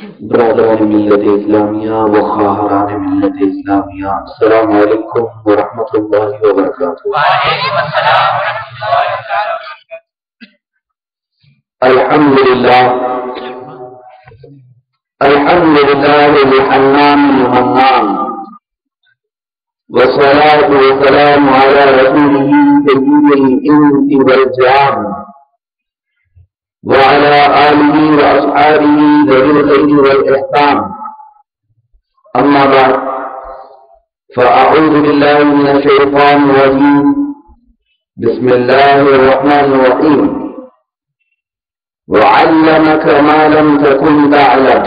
برادران ملت اسلامیہ و خواہران ملت اسلامیہ، السلام علیکم ورحمۃ اللہ وبرکاتہ۔ وعلیکم السلام ورحمۃ اللہ وبرکاتہ۔ الحمدللہ الحنان المنان، والصلاة والسلام على رسوله سيد الإنس والجان، وعلى آله وأصحابه ذوي الخير والإحسان، أما بعد، فأعوذ بالله من الشيطان الرجيم، بسم الله الرحمن الرحيم، وعلمك ما لم تكن تعلم،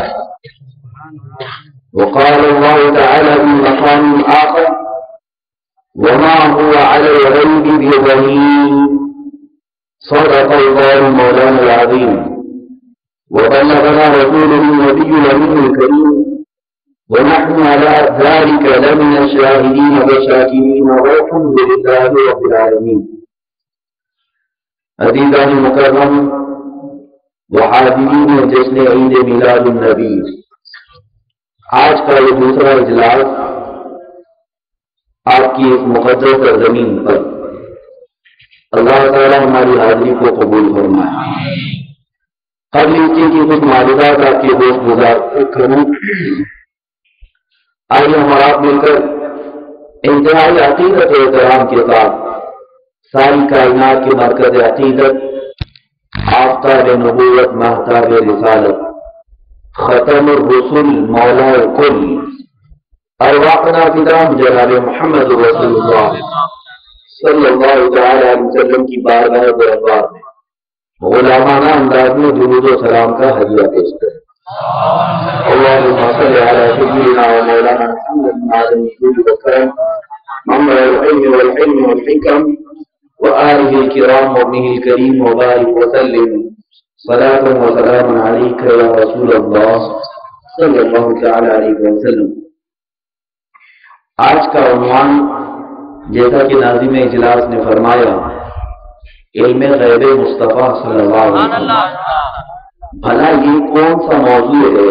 وقال الله تعالى في مقام آخر، وما هو على الغيب بضنين، صدق الله مولانا العظيم، وبلغنا رسوله النبي الأمين الكريم، ونحن على ذلك لمن الشاهدين والشاكرين، والحمد لله رب العالمين۔ عزیزان مکرم وحاضرین جشن عید میلاد النبی، آج کا یہ دوسرا اجلاس آپ کی اس مقدس سرزمین پر اللہ تعالیٰ ہماری حاضری کو قبول فرمائے۔ قبل اس کی کچھ معلومات آپ کے دوست گزار کروں، آئیے ہم آپ مل کر انتہائی عقیدت و احترام کے ساتھ ساری کائنات کے مرکز عقیدت، آفتاب نبوت، مہتاب رسالت، ختم الرسل، مولا کل، ارواحنا فدا جناب محمد رسول اللہ صلی اللہ تعالی علیہ وسلم کی بارگاہ دربار میں غلامانہ انداز میں درود و سلام کا ہدیہ پیش کریں۔ اللہم صل علی سیدنا و مولانا محمد معظم الجود والکرم، منبع العلم والحلم والحکم، وآلہ الکرام وابنہ الکریم، وبارک وسلم صلاۃ و سلام علیک یا رسول اللہ صلی اللہ تعالی علیہ وسلم۔ آج کا عنوان جیسا کہ ناظم اجلاس نے فرمایا، علم غیب مصطفیٰ صلی اللہ علیہ وسلم۔ بھلا یہ کون سا موضوع ہے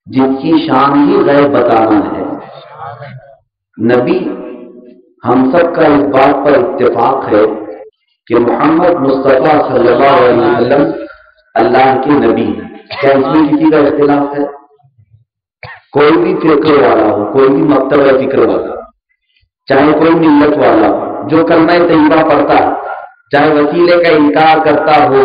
جس کی شان ہی غیب بتانا ہے؟ نبی، ہم سب کا اس بات پر اتفاق ہے کہ محمد مصطفیٰ صلی اللہ علیہ وسلم اللہ کے نبی ہیں۔ کیا اس میں کسی کا اختلاف ہے؟ کوئی بھی فکر والا ہو، کوئی بھی مکتبہ فکر والا، چاہے کوئی ملت والا ہو، جو کلمہ طیبہ پڑھتا ہے، چاہے وسیلے کا انکار کرتا ہو،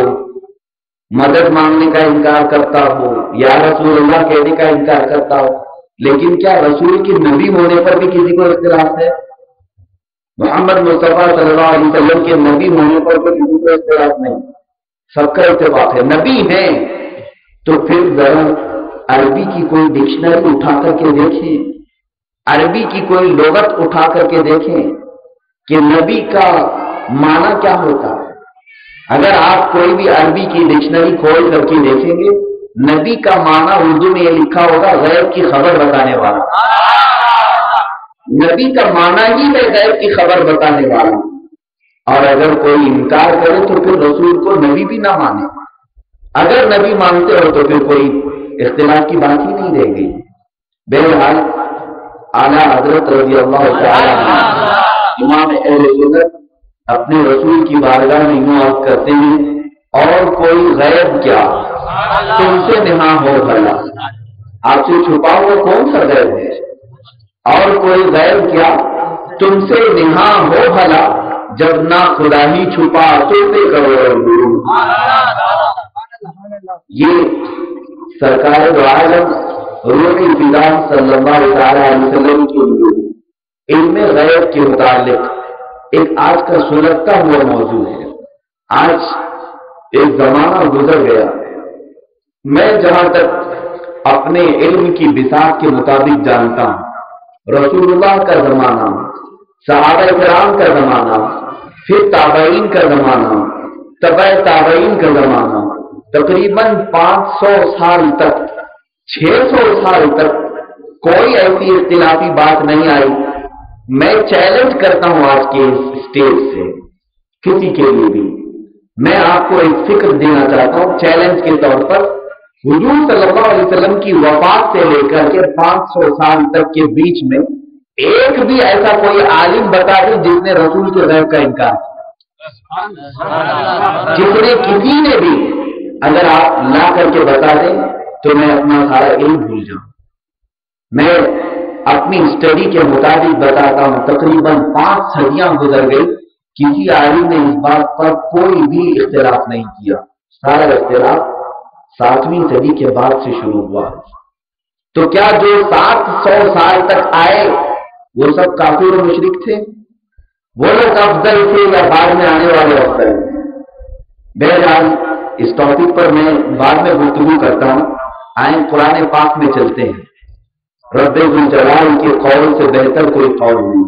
مدد مانگنے کا انکار کرتا ہو، یا رسول اللہ کہنے کا انکار کرتا ہو، لیکن کیا رسول کے نبی ہونے پر بھی کسی کو اختلاف ہے؟ محمد مصطفیٰ صلی اللہ علیہ وسلم کے نبی ہونے پر بھی کسی کو اختلاف نہیں، سب کا اتفاق ہے۔ نبی ہیں تو پھر ذرا عربی کی کوئی ڈکشنری اٹھا کر کے دیکھیں، عربی کی کوئی لغت اٹھا کر کے دیکھیں کہ نبی کا معنی کیا ہوتا ہے۔ اگر آپ کوئی بھی عربی کی ڈکشنری کھول کر کے دیکھیں گے، نبی کا معنی اردو میں یہ لکھا ہوگا غیب کی خبر بتانے والا۔ نبی کا معنی ہی ہے غیب کی خبر بتانے والا، اور اگر کوئی انکار کرے تو پھر رسول کو نبی بھی نہ مانے۔ اگر نبی مانتے ہو تو پھر کوئی اختلاف کی بات ہی نہیں رہ گئی۔ بہرحال اعلیٰ حضرت رضی اللہ تعالی عنہ امام اہل سنت اپنے رسول کی بارگاہ میں یوں عرض کرتے ہیں، اور کوئی غیب کیا تم سے نہاں ہو بھلا، آپ سے چھپا ہوا کون سا غیب ہے؟ اور کوئی غیب کیا تم سے نہاں ہو بھلا، جب نہ خدا ہی چھپا تو سے کرو۔ یہ سرکار دو عالم روح الفدا صلی اللہ علیہ وسلم کے لیے علم غیب کے متعلق ایک آج کا سلگتا ہوا موضوع ہے۔ آج ایک زمانہ گزر گیا، میں جہاں تک اپنے علم کی بساط کے مطابق جانتا ہوں، رسول اللہ کا زمانہ، صحابہ کرام کا زمانہ، پھر تابعین کا زمانہ، تبع تابعین کا زمانہ، تقریباً 500 سال تک، 600 سال تک کوئی ایسی اختلافی بات نہیں آئی۔ میں چیلنج کرتا ہوں آج کے اسٹیج سے کسی کے لیے بھی، میں آپ کو ایک فکر دینا چاہتا ہوں چیلنج کے طور پر حضور صلی اللہ علیہ وسلم کی وفات سے لے کر کے 500 سال تک کے بیچ میں ایک بھی ایسا کوئی عالم بتا دے جس نے رسول کے غیب کا انکار کسی نے بھی اگر آپ لا کر کے بتا دیں تو میں اپنا سارا علم بھول جاؤں. میں اپنی اسٹڈی کے مطابق بتاتا ہوں تقریباً 5 صدیاں گزر گئی, کسی عالم نے اس بات پر کوئی بھی اختلاف نہیں کیا. سارا اختلاف 7ویں صدی کے بعد سے شروع ہوا. تو کیا جو 700 سال تک آئے وہ سب کافر و مشرک تھے؟ وہ لوگ افضل تھے یا بعد میں آنے والے افضل؟ بہرحال اس ٹاپک پر میں بعد میں گفتگو کرتا ہوں. آئیں قرآن پاک میں چلتے ہیں. رب الجلال کے قول سے بہتر کوئی قول نہیں.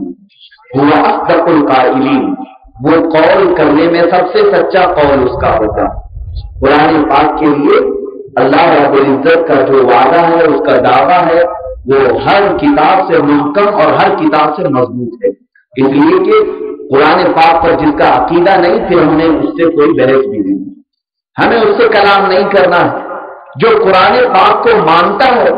ہوا اصدق القائلین, وہ قول کرنے میں سب سے سچا قول اس کا ہوتا. قرآن پاک کے لیے اللہ رب العزت کا جو وعدہ ہے, اس کا دعویٰ ہے, وہ ہر کتاب سے محکم اور ہر کتاب سے مضبوط ہے. اس لیے کہ قرآن پاک پر جس کا عقیدہ نہیں پھر ہمیں اس سے کوئی بحث بھی نہیں, ہمیں اس سے کلام نہیں کرنا ہے. جو قرآن پاک کو مانتا ہے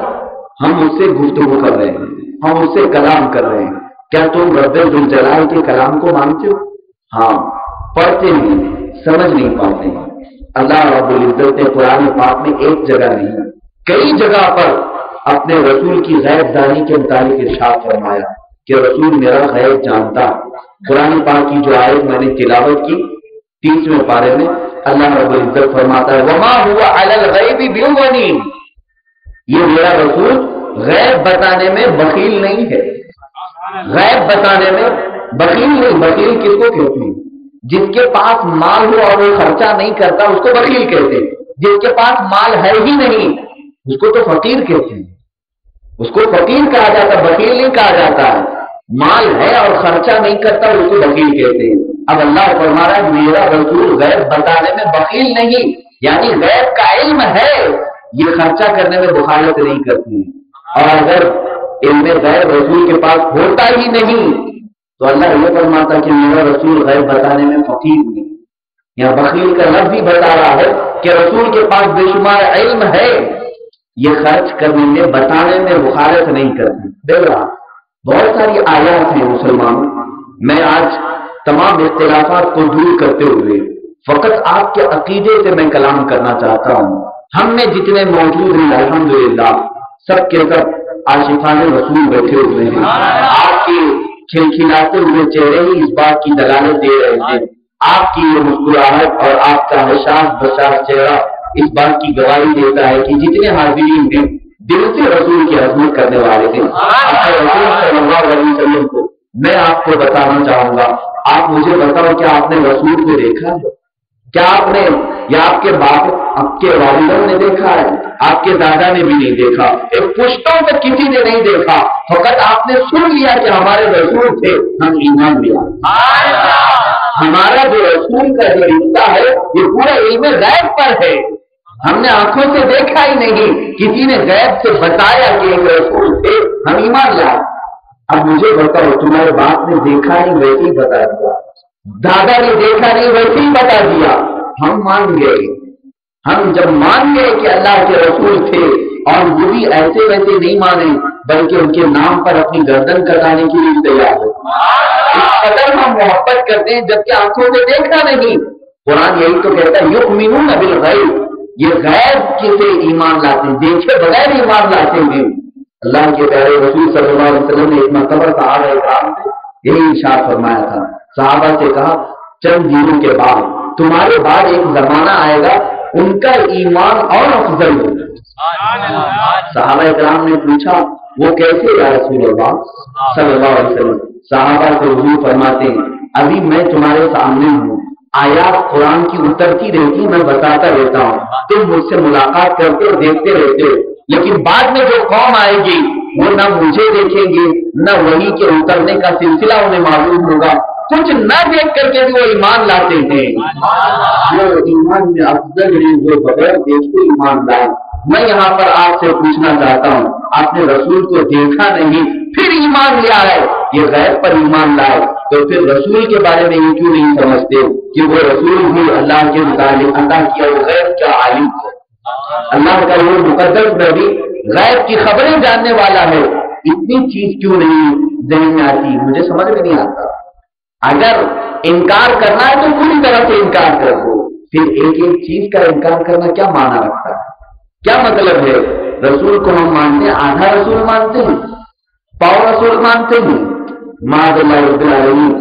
ہم اس سے گفتگو کر رہے ہیں, ہم اس سے کلام کر رہے ہیں. کیا تم رب الجلال کے کلام کو مانتے ہو؟ ہاں, پڑھتے نہیں, سمجھ نہیں پاتے. اللہ رب العزت نے قرآن پاک میں ایک جگہ نہیں کئی جگہ پر اپنے رسول کی غیب دانی کے متعلق ارشاد فرمایا کہ رسول میرا غیب جانتا. قرآن پاک کی جو آیت میں نے تلاوت کی 30ویں پارے میں اللہ رب العزت فرماتا ہے وما هو علی الغیب بضنین, یہ میرا رسول غیب بتانے میں بخیل نہیں ہے. غیب بتانے میں بخیل نہیں. بخیل کس کو کہتے ہیں؟ جس کے پاس مال ہو اور وہ خرچہ نہیں کرتا اس کو بخیل کہتے ہیں. جس کے پاس مال ہے ہی نہیں اس کو تو فقیر کہتے ہیں. اس کو فقیر کہا جاتا, بخیل نہیں کہا جاتا ہے. مال ہے اور خرچہ نہیں کرتا اس کو بخیل کہتے ہیں. اب اللہ فرما رہا ہے میرا رسول غیب بتانے میں بخیل نہیں, یعنی غیب کا علم ہے, یہ خرچہ کرنے میں بخالت نہیں کرتی. اور اگر علم غیب رسول کے پاس ہوتا ہی نہیں تو اللہ یہ فرماتا کہ میرا رسول غیب بتانے میں فقیر نہیں. یہاں بخیل کا لفظ بھی بتا رہا ہے کہ رسول کے پاس بے شمار علم ہے, یہ خرچ کرنے میں بتانے میں مخالفت نہیں کرتی. دیکھا بہت ساری آیات ہیں مسلمانوں. میں آج تمام اختلافات کو دور کرتے ہوئے فقط آپ کے عقیدے سے میں کلام کرنا چاہتا ہوں. ہم میں جتنے موجود ہیں الحمدللہ سب کے سب عاشقان رسول بیٹھے ہوئے ہیں. آپ کے کھلکھلاتے ہوئے چہرے ہی اس بات کی دلالت دے رہے ہیں. آپ کی یہ مسکراہٹ اور آپ کا حساس بشاس چہرہ اس بات کی گواہی دیتا ہے کہ جتنے حاضرین ہیں دل سے رسول کی عظمت کرنے والے ہیں. رسول صلی اللہ علیہ وسلم کو میں آپ کو بتانا چاہوں گا. آپ مجھے بتاؤ کیا آپ نے رسول کو دیکھا ہے؟ کیا آپ نے یا آپ کے باپ آپ کے والدوں نے دیکھا ہے؟ آپ کے دادا نے بھی نہیں دیکھا, ایک پشتوں میں کسی نے نہیں دیکھا, فقط آپ نے سن لیا کہ ہمارے رسول تھے, ہم ایمان لیا. ہمارا جو رسول کا جو رشتہ ہے یہ پورا علم غیب پر ہے. ہم نے آنکھوں سے دیکھا ہی نہیں, کسی نے غیب سے بتایا کہ ایک رسول تھے, ہم ایمان لائے. اب مجھے بتاؤ تمہارے باپ نے دیکھا نہیں ویسے ہی بتا دیا, دادا نے دیکھا نہیں ویسے ہی بتا دیا, ہم مان گئے. ہم جب مان گئے کہ اللہ کے رسول تھے اور وہ بھی ایسے ویسے نہیں مانے بلکہ ان کے نام پر اپنی گردن کٹانے کے لیے تیار ہو, اس قدر ہم محبت کرتے ہیں جبکہ آنکھوں سے دیکھا نہیں. قرآن یہی تو کہتا ہے یؤمنون بالغیب, یہ غیب سے ایمان لاتے ہیں, دیکھے بغیر ایمان لاتے ہیں. اللہ کے پیارے رسول صلی اللہ علیہ وسلم نے ایک مرتبہ صحابہ اکرام سے یہی ارشاد فرمایا تھا. صحابہ سے کہا چند دنوں کے بعد تمہارے بعد ایک زمانہ آئے گا ان کا ایمان اور افضل ہوگا. صحابہ اکرام نے پوچھا وہ کیسے یا رسول اللہ صلی اللہ علیہ وسلم؟ صحابہ کو حضور فرماتے ہیں ابھی میں تمہارے سامنے ہوں, آیات قرآن کی اترتی رہتی, میں بتاتا رہتا ہوں, تم مجھ سے ملاقات کرتے ہو, دیکھتے رہتے ہو, لیکن بعد میں جو قوم آئے گی وہ نہ مجھے دیکھیں گے نہ وحی کے اترنے کا سلسلہ انہیں معلوم ہوگا, کچھ نہ دیکھ کر کے بھی وہ ایمان لاتے ہیں. جو ایمان میں افضل ہے وہ بغیر دیکھتے ایمان لائے. میں یہاں پر آپ سے پوچھنا چاہتا ہوں آپ نے رسول کو دیکھا نہیں پھر ایمان لیا ہے, یہ غیب پر ایمان لائے, تو پھر رسول کے بارے میں یہ کیوں نہیں سمجھتے کہ وہ رسول بھی اللہ کے متعلق عطا کیا وہ غیب کا عالم ہے. اللہ کا وہ مقدس نبی غیب کی خبریں جاننے والا ہے، اتنی چیز کیوں نہیں ذہن میں آتی؟ مجھے سمجھ میں نہیں آتا۔ اگر انکار کرنا ہے تو پوری طرح سے انکار کر دو، پھر ایک ایک چیز کا انکار کرنا کیا معنی رکھتا ہے؟ کیا مطلب ہے؟ رسول کو ہم مانتے ہیں، آدھا رسول مانتے ہیں، پاؤ رسول مانتے ہیں۔ معاذ اللہ رب العالمین،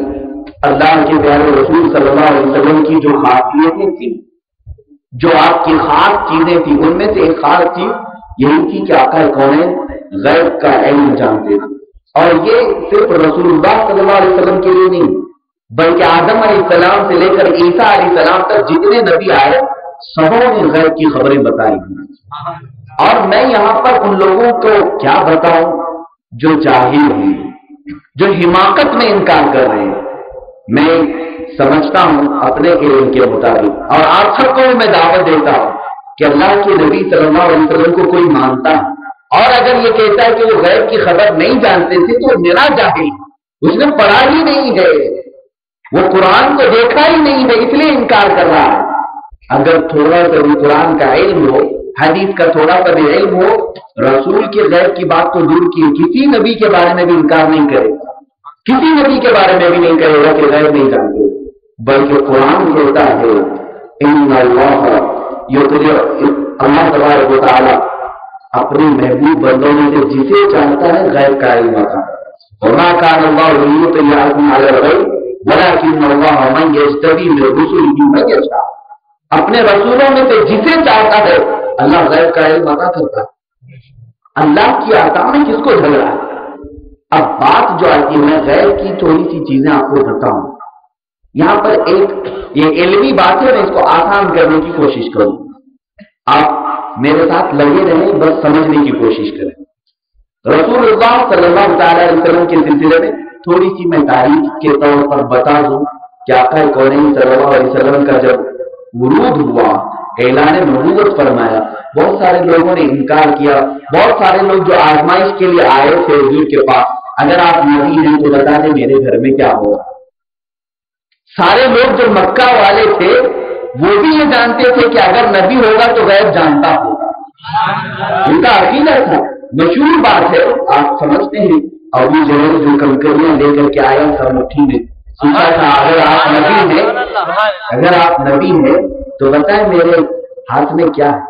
اللہ کے پیارے رسول صلی اللہ علیہ وسلم کی جو خاصیتیں تھیں، جو آپ کی خاص چیزیں تھیں، ان میں سے ایک خاص چیز یہی تھی کہ آقا کونین غیب کا علم جانتے تھے۔ اور یہ صرف رسول اللہ صلی اللہ علیہ وسلم کے لیے نہیں، بلکہ آدم علیہ السلام سے لے کر عیسیٰ علیہ السلام تک جتنے نبی آئے سبوں نے غیب کی خبریں بتائی۔ اور میں یہاں پر ان لوگوں کو کیا بتاؤں جو جاہل ہیں، جو حماقت میں انکار کر رہے ہیں۔ میں سمجھتا ہوں اپنے علم کے مطابق، اور آپ سب کو میں دعوت دیتا ہوں کہ اللہ کے نبی صلی اللہ علیہ وسلم کو کوئی مانتا ہے اور اگر یہ کہتا ہے کہ وہ غیب کی خبر نہیں جانتے تھے تو میرا جاہل، اس نے پڑھا ہی نہیں ہے، وہ قرآن کو دیکھا ہی نہیں ہے، اس لیے انکار کر رہا ہے۔ اگر تھوڑا سا بھی قرآن کا علم ہو، حدیث کا تھوڑا سا بھی علم ہو، رسول کے غیب کی بات تو دور کی، کسی نبی کے بارے میں بھی انکار نہیں کرے گا، کسی نبی کے بارے میں بھی نہیں کرے گا کہ غیب نہیں جانتے، بلکہ قرآن کہتا ہے ان اللہ اللہ تبارک و تعالی اپنے محبوب بندوں میں سے جسے چاہتا ہے غیب کا علم عطا کرتا ہے۔ وما كان الله ليطلعكم على الغيب ولكن الله من يجتبي من رسله من يشاء، اپنے رسولوں میں سے جسے چاہتا ہے اللہ غیب کا علم عطا کرتا ہے۔ اللہ کی عطا میں کس کو جھگڑا ہے؟ اب بات جو آتی ہے، میں غیب کی تھوڑی سی چیزیں آپ کو بتاؤں۔ یہاں پر ایک یہ علمی بات ہے، میں اس کو آسان کرنے کی کوشش کروں، آپ میرے ساتھ لگے رہیں، بس سمجھنے کی کوشش کریں۔ رسول اللہ صلی اللہ تعالی علیہ وسلم کے سلسلے میں تھوڑی سی میں تاریخ کے طور پر بتا دوں کہ آقا کونین صلی اللہ علیہ وسلم کا جب ورود ہوا، اعلان نبوت فرمایا، بہت سارے لوگوں نے انکار کیا، بہت سارے لوگ جو آزمائش کے لیے آئے تھے حضور کے پاس، اگر آپ نبی ہیں تو بتا دیں میرے گھر میں کیا ہوگا۔ سارے لوگ جو مکہ والے تھے وہ بھی یہ جانتے تھے کہ اگر نبی ہوگا تو غیب جانتا ہوگا، ان کا عقیدہ تھا۔ مشہور بات ہے، آپ سمجھتے ہیں، ابو جہل جو کنکریاں لے کر کے آیا سر مٹھی میں، پوچھا تھا اگر آپ نبی ہیں، اگر آپ نبی ہیں تو بتائیں میرے ہاتھ میں کیا ہے۔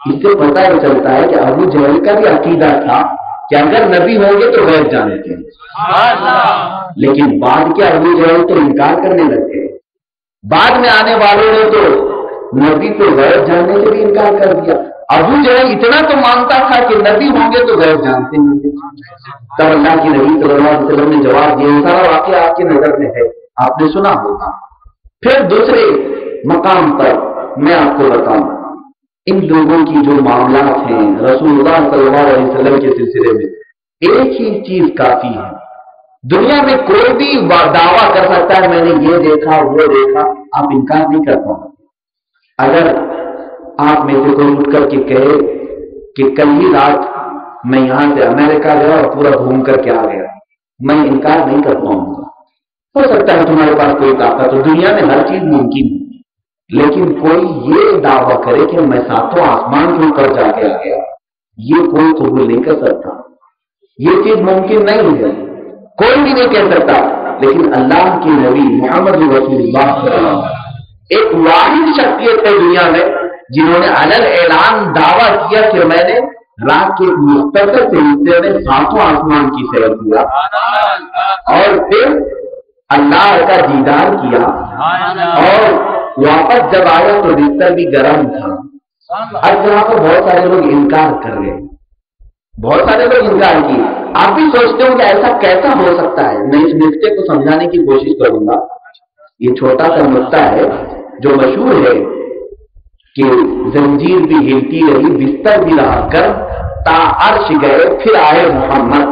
اس سے پتہ یہ چلتا ہے کہ ابو جہل کا بھی عقیدہ تھا کہ اگر نبی ہوں گے تو غیب جانتے ہیں، لیکن بعد کے ابو جہل تو انکار کرنے لگے، بعد میں آنے والوں نے تو نبی کو غیب جاننے سے بھی انکار کر دیا۔ ابو جہل اتنا تو مانتا تھا کہ نبی ہوں گے تو غیب جانتے ہوں گے۔ تب اللہ کی نبی صلی اللہ علیہ وسلم نے جواب دیا، سارا واقعہ آپ کی نظر میں ہے، آپ نے سنا ہوگا۔ پھر دوسرے مقام پر میں آپ کو بتاؤں، ان لوگوں کی جو معاملات ہیں رسول اللہ صلی اللہ علیہ وسلم کے سلسلے میں، ایک ہی چیز کافی ہے۔ دنیا میں کوئی بھی دعویٰ کر سکتا ہے میں نے یہ دیکھا وہ دیکھا، آپ انکار نہیں کر پاؤ۔ اگر آپ میں سے کوئی اٹھ کر کے کہے کہ کل ہی رات میں یہاں سے امریکہ گیا اور پورا گھوم کر کے آ گیا، میں انکار نہیں کر پاؤں گا۔ ہو سکتا ہے تمہارے پاس کوئی طاقت ہو، دنیا میں ہر چیز ممکن ہے، لیکن کوئی یہ دعویٰ کرے کہ میں ساتوں آسمان کے اوپر جا کے آ گیا، یہ کوئی قبول نہیں کر سکتا، یہ چیز ممکن نہیں ہے، کوئی بھی نہیں کہہ سکتا۔ لیکن اللہ کے نبی محمد رسول اللہ صلی اللہ علیہ وسلم ایک واحد شخصیت ہے دنیا میں جنہوں نے علل اعلان دعویٰ کیا کہ میں نے رات کے مختصر سے حصے میں ساتوں آسمان کی سیر کیا اور پھر اللہ کا دیدار کیا، اور واپس جب آیا تو بستر بھی گرم تھا۔ اب یہاں پر بہت سارے لوگ انکار کر رہے ہیں، بہت سارے لوگ انکار کیے۔ آپ بھی سوچتے ہو کہ ایسا کیسا ہو سکتا ہے؟ میں اس نقطے کو سمجھانے کی کوشش کروں گا۔ یہ چھوٹا سا نقطہ ہے جو مشہور ہے کہ زنجیر بھی ہلتی رہی، بستر بھی رہا کر، تا عرش گئے پھر آئے محمد،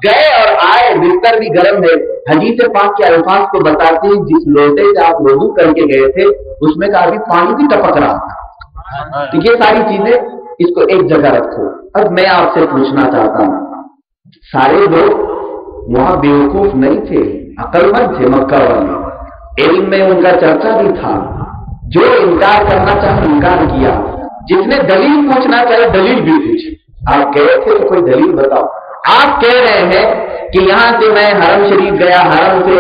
گئے اور آئے بستر بھی گرم ہے۔ حدیث پاک کے الفاظ کو بتاتے ہیں جس لوٹے سے آپ وضو کر کے گئے تھے اس میں کا ابھی پانی بھی ٹپک رہا تھا۔ تو یہ ساری چیزیں اس کو ایک جگہ رکھو۔ اب میں آپ سے پوچھنا چاہتا ہوں، سارے لوگ وہاں بیوقوف نہیں تھے، عقل مند تھے مکہ والے، علم میں ان کا چرچا بھی تھا، جو انکار کرنا چاہے انکار کیا، جس نے دلیل پوچھنا چاہے دلیل بھی پوچھے. آپ گئے تھے تو کوئی دلیل بتاؤ. آپ کہہ رہے ہیں کہ یہاں سے میں حرم شریف گیا, حرم سے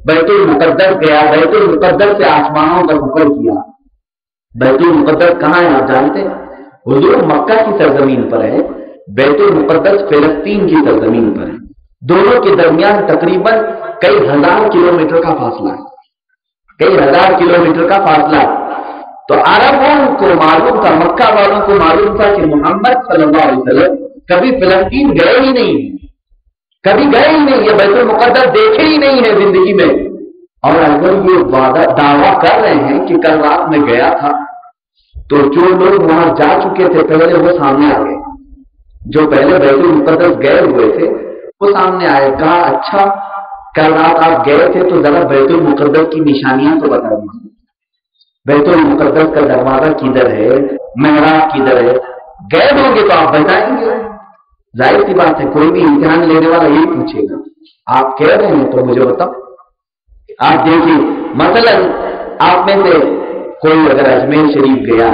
بیت المقدس گیا, بیت المقدس سے آسمانوں کا سفر کیا. بیت المقدس کہاں ہے آپ جانتے ہیں؟ حضور مکہ کی سرزمین پر ہے, بیت المقدس فلسطین کی سرزمین پر ہے. دونوں کے درمیان تقریباً کئی ہزار کلومیٹر کا فاصلہ ہے, کئی ہزار کلومیٹر کا فاصلہ ہے. تو عربوں کو معلوم تھا, مکہ والوں کو معلوم تھا کہ محمد صلی اللہ علیہ وسلم کبھی فلسطین گئے ہی نہیں, کبھی گئے ہی نہیں, یہ بیت المقدس دیکھے ہی نہیں ہے زندگی میں. اور اگر یہ دعویٰ کر رہے ہیں کہ کل رات میں گیا تھا, تو جو لوگ وہاں جا چکے تھے پہلے وہ سامنے آ گئے, جو پہلے بیت المقدس گئے ہوئے تھے وہ سامنے آئے. کہا اچھا کل رات آپ گئے تھے تو ذرا بیت المقدس کی نشانیاں تو بتا دیجیے. بیت المقدس کا دروازہ کدھر ہے, محراب کدھر ہے, گئے ہوں گے تو آپ بتائیں گے. ظاہر سی بات ہے کوئی بھی امتحان لینے والا یہی پوچھے گا. آپ کہہ رہے ہیں تو مجھے بتاؤ. آپ دیکھیے مثلا آپ میں سے کوئی اگر اجمیر شریف گیا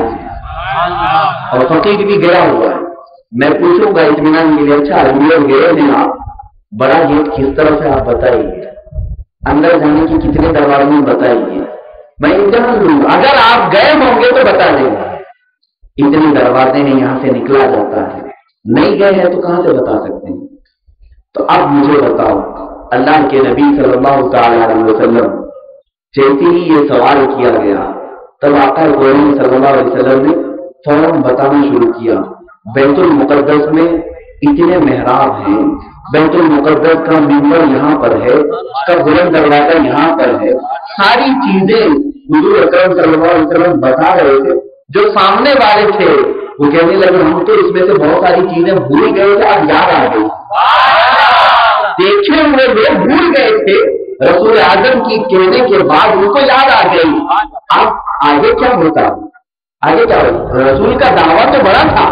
اور فقیر بھی گیا ہوا ہے, میں پوچھوں گا اطمینان کے لیے, اچھا اجمیر گئے ہیں آپ, بڑا گیٹ کس طرف ہے آپ بتائیے, اندر جانے کی کتنے دروازے بتائیے, میں امتحان لوں گا. اگر آپ گئے ہوں گے تو بتا دیں گے اتنے دروازے میں یہاں سے نکلا جاتا ہے. نہیں گئے ہیں تو کہاں سے بتا سکتے ہیں؟ تو اب مجھے بتاؤ, اللہ کے نبی صلی اللہ تعالی علیہ وسلم جیسے ہی یہ سوال کیا گیا تب آقا کریم صلی اللہ علیہ وسلم نے فوراً بتانا شروع کیا. بیت المقدس میں اتنے محراب ہیں, بیت المقدس کا منبر یہاں پر ہے, اس کا بلند دروازہ یہاں پر ہے. ساری چیزیں حضور اکرم صلی اللہ علیہ وسلم بتا رہے تھے. جو سامنے والے تھے وہ کہنے لگے ہم تو اس میں سے بہت ساری چیزیں بھول گئے تھے, اب یاد آ گئی. دیکھے ہوئے لوگ بھول گئے تھے, رسول اعظم کی کہنے کے بعد ان کو یاد آ گئی. اب آگے کیا ہوتا, آگے کیا ہوتا؟ رسول کا دعویٰ تو بڑا تھا,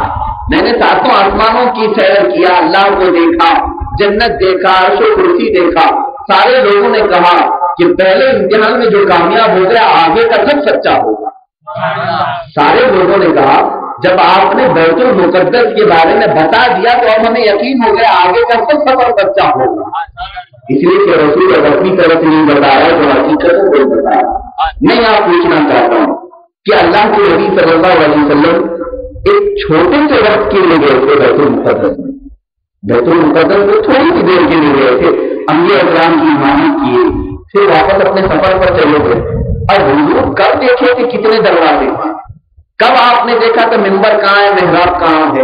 میں نے ساتوں آسمانوں کی سیر کیا, اللہ کو دیکھا, جنت دیکھا, عرش و کرسی دیکھا. سارے لوگوں نے کہا کہ پہلے امتحان میں جو کامیاب ہو گیا آگے کا سب سچا ہوگا. سارے لوگوں نے کہا جب آپ نے بیت المقدس کے بارے میں بتا دیا تو اب ہمیں یقین ہو گیا آگے کا سب سفر سچا ہوگا. اس لیے کہ رسول اگر اپنی طرف نہیں بتایا تو حقیقت کو بتایا. میں آپ پوچھنا چاہتا ہوں کہ اللہ کے نبی صلی اللہ علیہ وسلم ایک چھوٹے سے وقت کے لیے گئے تھے بیت المقدس میں, بیت المقدس میں تھوڑی سی دیر کے لیے گئے تھے, انبیاء کرام کی امانت کیے, پھر واپس اپنے سفر پر چلے گئے. اور حضور کب دیکھے تھے کتنے دروازے, کب آپ نے دیکھا تو منبر کہاں ہے, محراب کہاں ہے,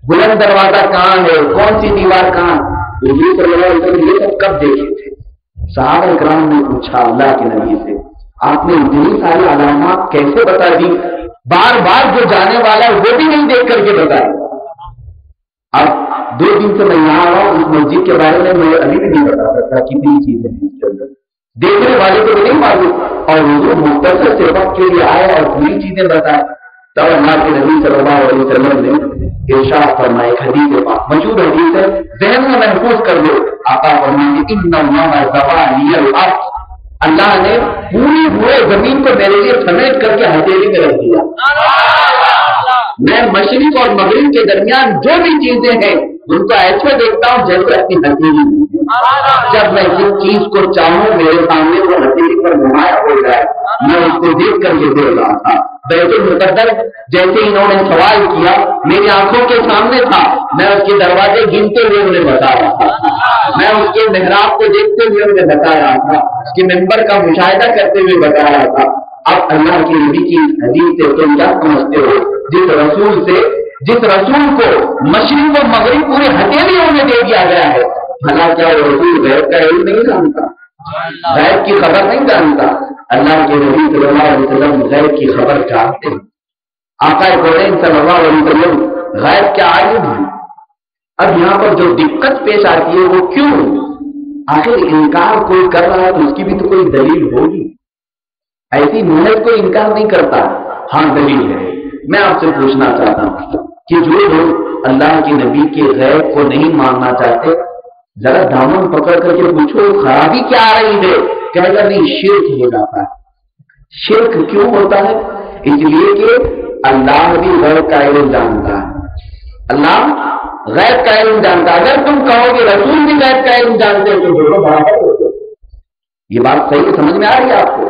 بلند دروازہ کہاں ہے, کون سی دیوار کہاں, حضور صلی اللہ علیہ وسلم یہ سب کب دیکھے تھے؟ صحابہ کرام نے پوچھا اللہ کے نبی سے آپ نے اتنی ساری علامات کیسے بتا دی, بار بار جو جانے والا ہے وہ بھی نہیں دیکھ کر کے بتایا. اب 2 دن سے میں یہاں آ رہا ہوں, اس مسجد کے بارے میں میں ابھی بھی نہیں بتا سکتا کتنی چیزیں ہیں اس کے اندر, دیکھنے والے کو نہیں معلوم. اور حضور مختصر سے وقت کے لیے آئے اور پوری چیزیں بتائے. تب اللہ کے نبی صلی اللہ علیہ وسلم نے ارشاد فرمائے, ایک حدیث پاک مشہور حدیث ہے, ذہن میں محفوظ کر لو. آقا فرمائے ان اللہ زوال الارض, اللہ نے پوری ہوئے زمین کو میرے لیے سمیٹ کر کے ہتھیلی میں رکھ دیا. میں مشرق اور مغرب کے درمیان جو بھی چیزیں ہیں ان کو ایسے دیکھتا ہوں جیسے اپنی ہتھیلی. جب میں جس چیز کو چاہوں میرے سامنے وہ ہتھیلی پر نمایاں ہو جائے, میں اس کو دیکھ کر یہ بول رہا تھا. بیت المقدس جیسے انہوں نے سوال کیا میری آنکھوں کے سامنے تھا, میں اس کے دروازے گنتے ہوئے انہیں بتا رہا تھا, میں اس کے محراب کو دیکھتے ہوئے انہیں بتا رہا تھا, اس کے منبر کا مشاہدہ کرتے ہوئے بتا رہا تھا. اب اللہ کی نبی کی حدیث سے تم کیا سمجھتے ہو, جس رسول کو مشرق و مغرب پورے ہتھیلیوں میں دے دیا گیا ہے, بھلا کیا وہ رسول غیب کا علم نہیں جانتا, غیب کی خبر نہیں جانتا؟ اللہ کے نبی صلی اللہ علیہ وسلم غیب کی خبر جانتے ہیں. آقا کریم صلی اللہ علیہ وسلم غیب کے عالم ہیں. اب یہاں پر جو دقت پیش آتی ہے وہ کیوں؟ آخر انکار کوئی کر رہا ہے تو اس کی بھی تو کوئی دلیل ہوگی. ایسی محنت کوئی انکار نہیں کرتا, ہاں دلیل ہے. میں آپ سے پوچھنا چاہتا ہوں کہ جو لوگ اللہ کے نبی کے غیب کو نہیں ماننا چاہتے, ذرا دامن پکڑ کر کے پوچھو خرابی کیا آ رہی ہے, کہے گا نہیں شرک ہو جاتا ہے. شرک کیوں ہوتا ہے؟ اس لیے کہ اللہ بھی غیب کا علم جانتا ہے، اللہ غیب کا علم جانتا ہے۔ اگر تم کہو گے رسول بھی غیب کا علم جانتے ہیں تو دونوں برابر ہو گئے۔ یہ بات صحیح سمجھ میں آ رہی ہے آپ کو؟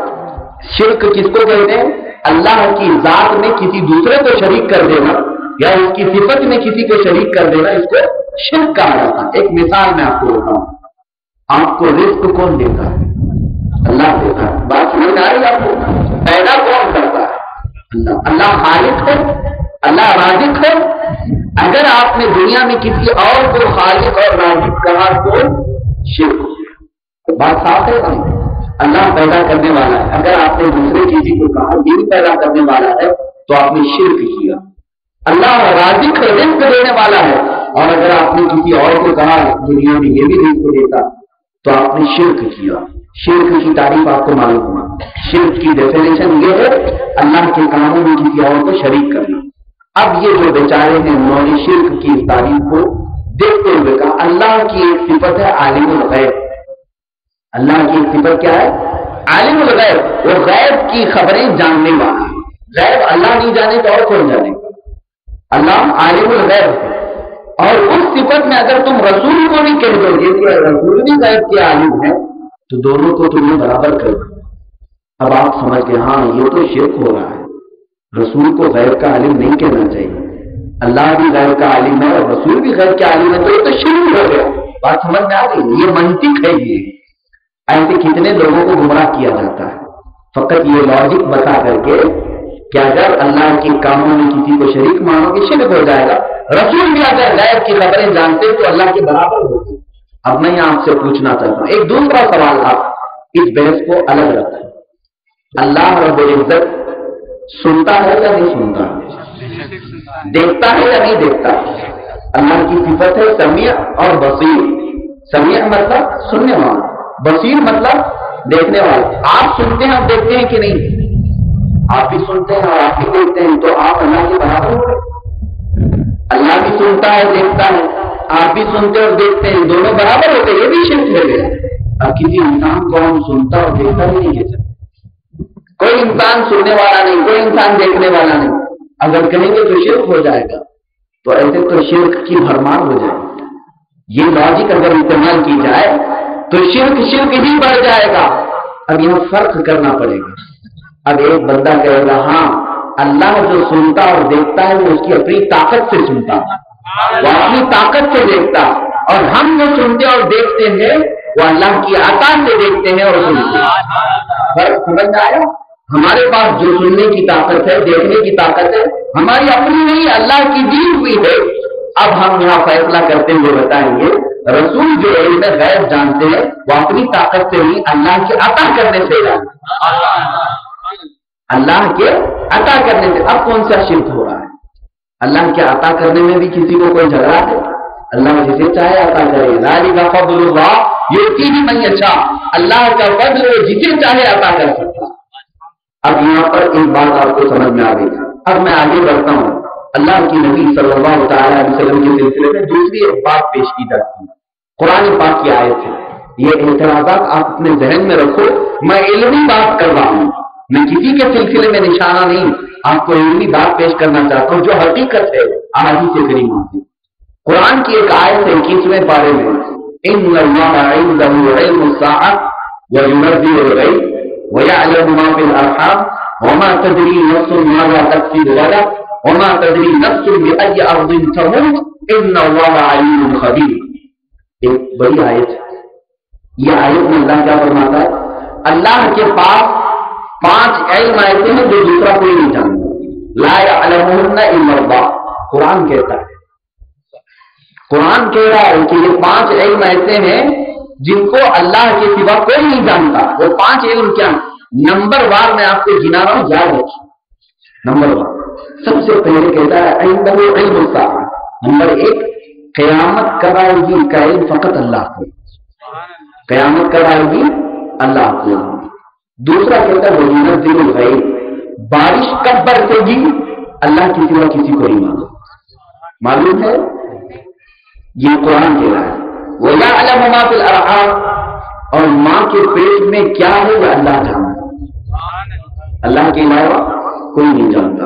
شرک کس کو کہتے ہیں؟ اللہ کی ذات میں کسی دوسرے کو شریک کر دینا یا اس کی صفت میں کسی کو شریک کر دینا، اس کو شرک کہا جاتا ہے۔ ایک مثال میں آپ کو بتاؤں، آپ کو رزق کون دیتا ہے؟ اللہ دیتا ہے۔ بات سمجھ میں آ رہی ہے آپ کو؟ پیدا کون کرتا ہے؟ اللہ۔ اللہ خالق ہے، اللہ رازق ہے۔ اگر آپ نے دنیا میں کسی اور کو خالق اور رازق کہا تو شرک ہے۔ بات صاف ہے نہیں؟ اللہ پیدا کرنے والا ہے، اگر آپ نے دوسرے کسی کو کہا یہ بھی پیدا کرنے والا ہے تو آپ نے شرک کیا۔ اللہ رازق ہے، رزق دینے والا ہے، اور اگر آپ نے کسی اور کو کہا دنیا میں یہ بھی رزق دیتا تو آپ نے شرک کیا۔ شرک کی تعریف آپ کو معلوم ہوا؟ شرک کی ڈیفینیشن یہ ہے اللہ کے کاموں میں کسی اور کو شریک کرنا۔ اب یہ جو بیچارے ہیں انہوں نے شرک کی اس تعریف کو دیکھتے ہوئے کہا اللہ کی ایک صفت ہے عالم الغیب۔ اللہ کی ایک صفت کیا ہے؟ عالم الغیب، وہ غیب کی خبریں جاننے والا ہے۔ غیب اللہ نہیں جانے تو اور کون جانے؟ اللہ عالم الغیب ہے۔ اور اس صفت میں اگر تم رسول کو بھی کہہ دو گے کہ رسول بھی غیب کے عالم ہے تو دونوں کو تمہیں برابر کر دو۔ اب آپ سمجھ گئے ہاں یہ تو شرک ہو رہا ہے، رسول کو غیب کا عالم نہیں کہنا چاہیے۔ اللہ بھی غیب کا عالم ہے اور رسول بھی غیب کا عالم ہے تو یہ تو شرک ہو گیا۔ بات سمجھ میں آ گئی؟ یہ منطق ہے۔ یہ ایسے کتنے لوگوں کو گمراہ کیا جاتا ہے فقط یہ لاجک بتا کر کے کہ اگر اللہ کے کاموں میں کسی کو شریک مانو گے شرک ہو جائے گا، رسول بھی اگر غیب کی خبریں جانتے تو اللہ کے برابر ہوگی۔ اب میں آپ سے پوچھنا چاہتا ہوں ایک دوسرا سوال، آپ اس بحث کو الگ رکھیں۔ اللہ رب العزت سنتا ہے یا نہیں سنتا؟ دیکھتا ہے یا نہیں دیکھتا؟ اللہ کی صفت ہے سمیع اور بصیر۔ سمیع مطلب سننے والا، بصیر مطلب دیکھنے والا۔ آپ سنتے ہیں اور دیکھتے ہیں کہ نہیں؟ آپ بھی سنتے ہیں اور آپ بھی دیکھتے ہیں تو آپ اللہ کے برابر ہو گئے۔ اللہ بھی سنتا ہے دیکھتا ہے، آپ بھی سنتے اور دیکھتے ہیں، دونوں برابر ہوتے، یہ بھی شرک ہو گیا۔ اب کسی انسان کو ہم سنتا اور دیکھتا بھی نہیں کہہ سکتے۔ کوئی انسان سننے والا نہیں، کوئی انسان دیکھنے والا نہیں۔ اگر کہیں گے تو شرک ہو جائے گا، تو ایسے تو شرک کی بھرمار ہو جائے گی۔ یہ لاجک اگر استعمال کی جائے تو شرک ہی بڑھ جائے گا۔ اب یہاں فرق کرنا پڑے گا۔ اب ایک بندہ کہے گا ہاں اللہ جو سنتا اور دیکھتا ہے وہ اس کی اپنی طاقت سے سنتا، وہ اپنی طاقت سے دیکھتا، اور ہم جو سنتے اور دیکھتے ہیں وہ اللہ کی عطا سے دیکھتے ہیں اور سنتے ہیں۔ فرق سمجھ میں آیا؟ ہمارے پاس جو سننے کی طاقت ہے، دیکھنے کی طاقت ہے، ہماری اپنی نہیں، اللہ کی دی ہوئی ہے۔ اب ہم یہاں فیصلہ کرتے ہوئے بتائیں گے رسول جو علم غیب جانتے ہیں وہ اپنی طاقت سے نہیں، اللہ کے عطا کرنے سے جانتے، اللہ کے عطا کرنے سے۔ اب کون سا شرک ہو رہا ہے؟ اللہ کے عطا کرنے میں بھی کسی کو کوئی جھگڑا ہے؟ اللہ جسے چاہے عطا کرے، ذالک فضل اللہ یؤتیہ من یشاء، اللہ کا فضل ہے جسے چاہے عطا کر سکتا۔ اب یہاں پر ایک بات آپ کو سمجھ میں آ گئی۔ اب میں آگے بڑھتا ہوں۔ اللہ کی نبی صلی اللہ تعالی علیہ وسلم کے سلسلے میں دوسری ایک بات پیش کی جاتی ہے، قرآن پاک کی آیت ہے۔ یہ اعتراضات آپ اپنے ذہن میں رکھو، میں علمی بات کر رہا ہوں، میں کسی کے سلسلے میں نشانہ نہیں، آپ کو علمی بات پیش کرنا چاہتا ہوں جو حقیقت ہے احادیث کریمہ سے۔ قرآن کی ایک آیت ہے 21ویں پارے میں، ان اللہ عنده علم الساعة وينزل الغیث ويعلم ما في الارحام وما تدري نفس ماذا تكسب غدا وما تدري نفس بأي ارض تموت ان اللہ علیم خبیر۔ ایک بڑی آیت ہے۔ یہ آیت میں اللہ کیا فرماتا ہے؟ اللہ کے پاس 5 علم ایسے ہیں جو دوسرا کوئی نہیں جانتا، لا يعلمهن الا اللہ۔ قرآن کہتا ہے، قرآن کہہ رہا ہے کہ یہ 5 علم ایسے ہیں جن کو اللہ کے سوا کوئی نہیں جانتا۔ وہ 5 علم کیا؟ نمبر وار میں آپ کو گنا رہا ہوں، یاد رکھیے۔ نمبر 1 سب سے پہلے کہتا ہے عنده علم الساعة۔ نمبر 1 قیامت کب آئے گی کا علم فقط اللہ کو، قیامت کب آئے گی اللہ کو۔ دوسرا کہتا ہے وَيُنَزِّلُ الْغَيْثَ، بارش کب برسے گی اللہ کے سوا کسی کو نہیں معلوم ہے۔ یہ قرآن کہہ رہا ہے۔ وَيَعْلَمُ مَا فِي الْأَرْحَامِ، اور ماں کے پیٹ میں کیا ہے وہ اللہ جانتا، اللہ کے علاوہ کوئی نہیں جانتا۔